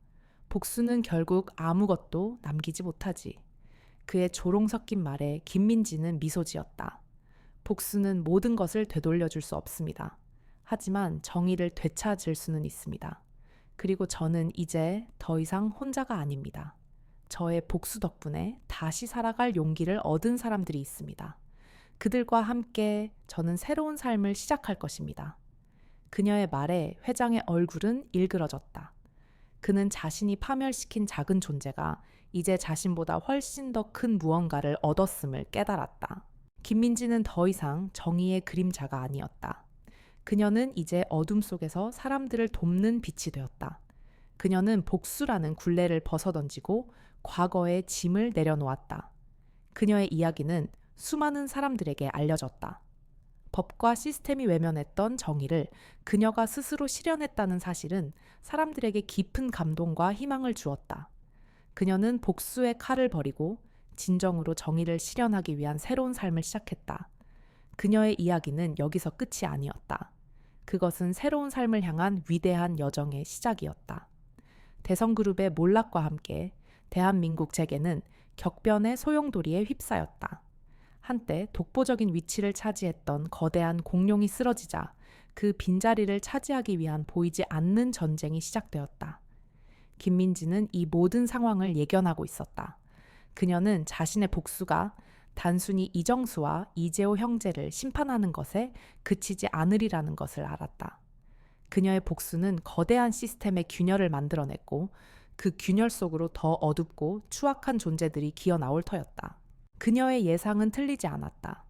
복수는 결국 아무것도 남기지 못하지. 그의 조롱 섞인 말에 김민지는 미소 지었다. 복수는 모든 것을 되돌려줄 수 없습니다. 하지만 정의를 되찾을 수는 있습니다. 그리고 저는 이제 더 이상 혼자가 아닙니다. 저의 복수 덕분에 다시 살아갈 용기를 얻은 사람들이 있습니다. 그들과 함께 저는 새로운 삶을 시작할 것입니다. 그녀의 말에 회장의 얼굴은 일그러졌다. 그는 자신이 파멸시킨 작은 존재가 이제 자신보다 훨씬 더 큰 무언가를 얻었음을 깨달았다. 김민지는 더 이상 정의의 그림자가 아니었다. 그녀는 이제 어둠 속에서 사람들을 돕는 빛이 되었다. 그녀는 복수라는 굴레를 벗어던지고 과거의 짐을 내려놓았다. 그녀의 이야기는 수많은 사람들에게 알려졌다. 법과 시스템이 외면했던 정의를 그녀가 스스로 실현했다는 사실은 사람들에게 깊은 감동과 희망을 주었다. 그녀는 복수의 칼을 버리고 진정으로 정의를 실현하기 위한 새로운 삶을 시작했다. 그녀의 이야기는 여기서 끝이 아니었다. 그것은 새로운 삶을 향한 위대한 여정의 시작이었다. 대성그룹의 몰락과 함께 대한민국 재계는 격변의 소용돌이에 휩싸였다. 한때 독보적인 위치를 차지했던 거대한 공룡이 쓰러지자 그 빈자리를 차지하기 위한 보이지 않는 전쟁이 시작되었다. 김민지는 이 모든 상황을 예견하고 있었다. 그녀는 자신의 복수가 단순히 이정수와 이재호 형제를 심판하는 것에 그치지 않으리라는 것을 알았다. 그녀의 복수는 거대한 시스템의 균열을 만들어냈고 그 균열 속으로 더 어둡고 추악한 존재들이 기어 나올 터였다. 그녀의 예상은 틀리지 않았다.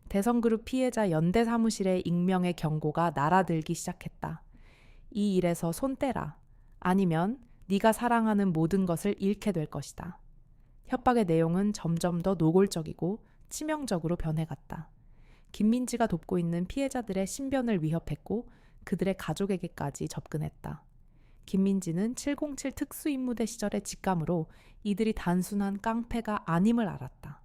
대성그룹 피해자 연대 사무실의 익명의 경고가 날아들기 시작했다. 이 일에서 손 떼라. 아니면 네가 사랑하는 모든 것을 잃게 될 것이다. 협박의 내용은 점점 더 노골적이고 치명적으로 변해갔다. 김민지가 돕고 있는 피해자들의 신변을 위협했고 그들의 가족에게까지 접근했다. 김민지는 707 특수임무대 시절의 직감으로 이들이 단순한 깡패가 아님을 알았다.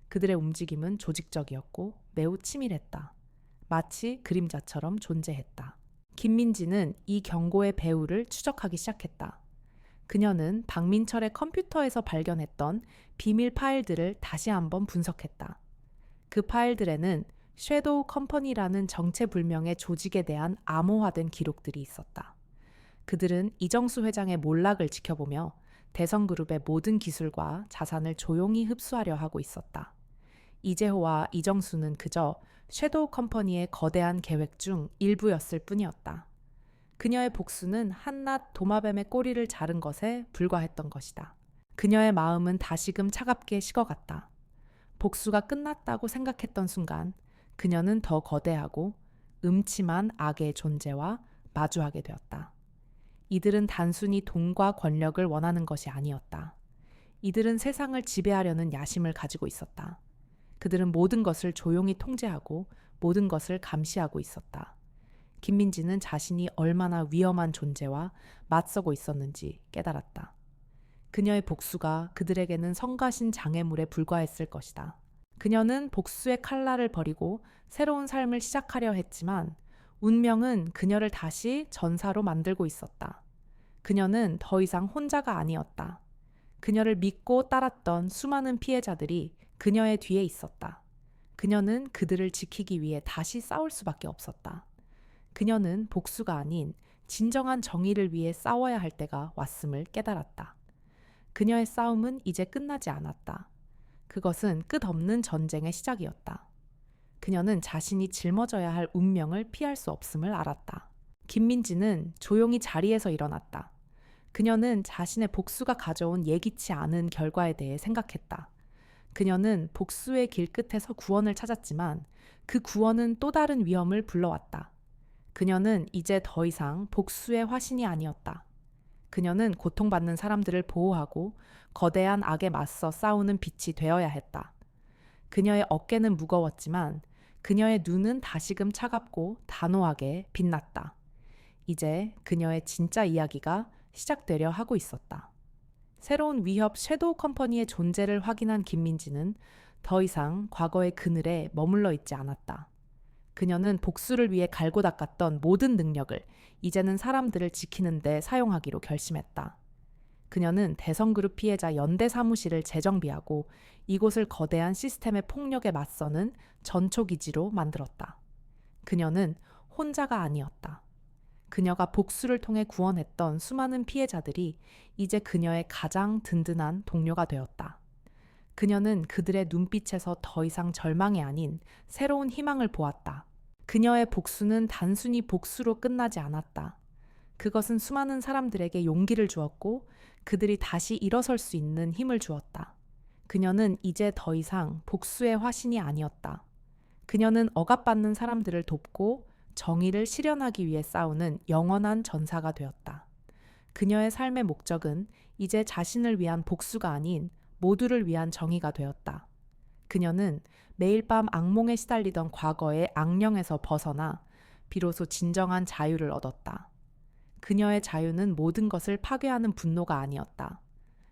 그들의 움직임은 조직적이었고 매우 치밀했다. 마치 그림자처럼 존재했다. 김민지는 이 경고의 배후를 추적하기 시작했다. 그녀는 박민철의 컴퓨터에서 발견했던 비밀 파일들을 다시 한번 분석했다. 그 파일들에는 섀도우 컴퍼니라는 정체불명의 조직에 대한 암호화된 기록들이 있었다. 그들은 이정수 회장의 몰락을 지켜보며 대성그룹의 모든 기술과 자산을 조용히 흡수하려 하고 있었다. 이재호와 이정수는 그저 섀도우 컴퍼니의 거대한 계획 중 일부였을 뿐이었다. 그녀의 복수는 한낱 도마뱀의 꼬리를 자른 것에 불과했던 것이다. 그녀의 마음은 다시금 차갑게 식어갔다. 복수가 끝났다고 생각했던 순간 그녀는 더 거대하고 음침한 악의 존재와 마주하게 되었다. 이들은 단순히 돈과 권력을 원하는 것이 아니었다. 이들은 세상을 지배하려는 야심을 가지고 있었다. 그들은 모든 것을 조용히 통제하고 모든 것을 감시하고 있었다. 김민지는 자신이 얼마나 위험한 존재와 맞서고 있었는지 깨달았다. 그녀의 복수가 그들에게는 성가신 장애물에 불과했을 것이다. 그녀는 복수의 칼날을 버리고 새로운 삶을 시작하려 했지만 운명은 그녀를 다시 전사로 만들고 있었다. 그녀는 더 이상 혼자가 아니었다. 그녀를 믿고 따랐던 수많은 피해자들이 그녀의 뒤에 있었다. 그녀는 그들을 지키기 위해 다시 싸울 수밖에 없었다. 그녀는 복수가 아닌 진정한 정의를 위해 싸워야 할 때가 왔음을 깨달았다. 그녀의 싸움은 이제 끝나지 않았다. 그것은 끝없는 전쟁의 시작이었다. 그녀는 자신이 짊어져야 할 운명을 피할 수 없음을 알았다. 김민지는 조용히 자리에서 일어났다. 그녀는 자신의 복수가 가져온 예기치 않은 결과에 대해 생각했다. 그녀는 복수의 길 끝에서 구원을 찾았지만 그 구원은 또 다른 위험을 불러왔다. 그녀는 이제 더 이상 복수의 화신이 아니었다. 그녀는 고통받는 사람들을 보호하고 거대한 악에 맞서 싸우는 빛이 되어야 했다. 그녀의 어깨는 무거웠지만 그녀의 눈은 다시금 차갑고 단호하게 빛났다. 이제 그녀의 진짜 이야기가 시작되려 하고 있었다. 새로운 위협 섀도우 컴퍼니의 존재를 확인한 김민지는 더 이상 과거의 그늘에 머물러 있지 않았다. 그녀는 복수를 위해 갈고 닦았던 모든 능력을 이제는 사람들을 지키는 데 사용하기로 결심했다. 그녀는 대성그룹 피해자 연대 사무실을 재정비하고 이곳을 거대한 시스템의 폭력에 맞서는 전초기지로 만들었다. 그녀는 혼자가 아니었다. 그녀가 복수를 통해 구원했던 수많은 피해자들이 이제 그녀의 가장 든든한 동료가 되었다. 그녀는 그들의 눈빛에서 더 이상 절망이 아닌 새로운 희망을 보았다. 그녀의 복수는 단순히 복수로 끝나지 않았다. 그것은 수많은 사람들에게 용기를 주었고 그들이 다시 일어설 수 있는 힘을 주었다. 그녀는 이제 더 이상 복수의 화신이 아니었다. 그녀는 억압받는 사람들을 돕고 정의를 실현하기 위해 싸우는 영원한 전사가 되었다. 그녀의 삶의 목적은 이제 자신을 위한 복수가 아닌 모두를 위한 정의가 되었다. 그녀는 매일 밤 악몽에 시달리던 과거의 악령에서 벗어나 비로소 진정한 자유를 얻었다. 그녀의 자유는 모든 것을 파괴하는 분노가 아니었다.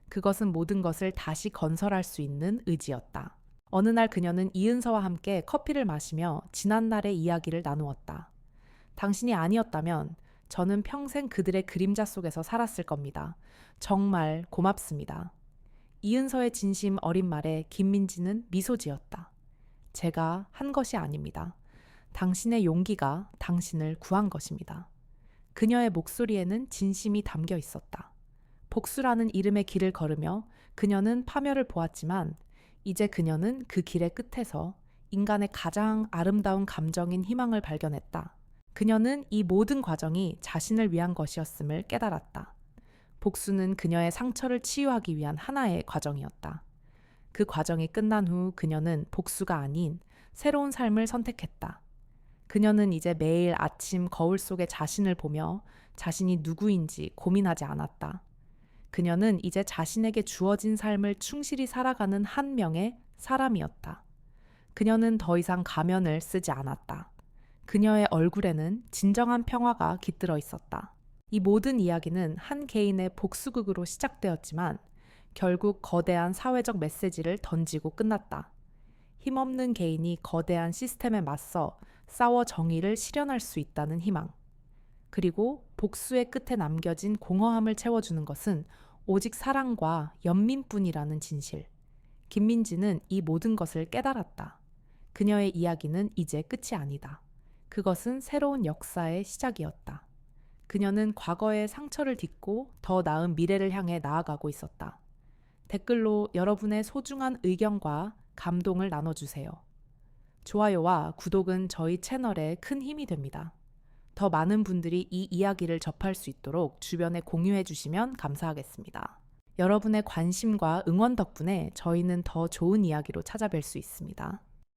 그것은 모든 것을 다시 건설할 수 있는 의지였다. 어느 날 그녀는 이은서와 함께 커피를 마시며 지난날의 이야기를 나누었다. 당신이 아니었다면 저는 평생 그들의 그림자 속에서 살았을 겁니다. 정말 고맙습니다. 이은서의 진심 어린 말에 김민지는 미소 지었다. 제가 한 것이 아닙니다. 당신의 용기가 당신을 구한 것입니다. 그녀의 목소리에는 진심이 담겨 있었다. 복수라는 이름의 길을 걸으며 그녀는 파멸을 보았지만 이제 그녀는 그 길의 끝에서 인간의 가장 아름다운 감정인 희망을 발견했다. 그녀는 이 모든 과정이 자신을 위한 것이었음을 깨달았다. 복수는 그녀의 상처를 치유하기 위한 하나의 과정이었다. 그 과정이 끝난 후 그녀는 복수가 아닌 새로운 삶을 선택했다. 그녀는 이제 매일 아침 거울 속에 자신을 보며 자신이 누구인지 고민하지 않았다. 그녀는 이제 자신에게 주어진 삶을 충실히 살아가는 한 명의 사람이었다. 그녀는 더 이상 가면을 쓰지 않았다. 그녀의 얼굴에는 진정한 평화가 깃들어 있었다. 이 모든 이야기는 한 개인의 복수극으로 시작되었지만 결국 거대한 사회적 메시지를 던지고 끝났다. 힘없는 개인이 거대한 시스템에 맞서 싸워 정의를 실현할 수 있다는 희망. 그리고 복수의 끝에 남겨진 공허함을 채워주는 것은 오직 사랑과 연민뿐이라는 진실. 김민지는 이 모든 것을 깨달았다. 그녀의 이야기는 이제 끝이 아니다. 그것은 새로운 역사의 시작이었다. 그녀는 과거의 상처를 딛고 더 나은 미래를 향해 나아가고 있었다. 댓글로 여러분의 소중한 의견과 감동을 나눠주세요. 좋아요와 구독은 저희 채널에 큰 힘이 됩니다. 더 많은 분들이 이 이야기를 접할 수 있도록 주변에 공유해 주시면 감사하겠습니다. 여러분의 관심과 응원 덕분에 저희는 더 좋은 이야기로 찾아뵐 수 있습니다.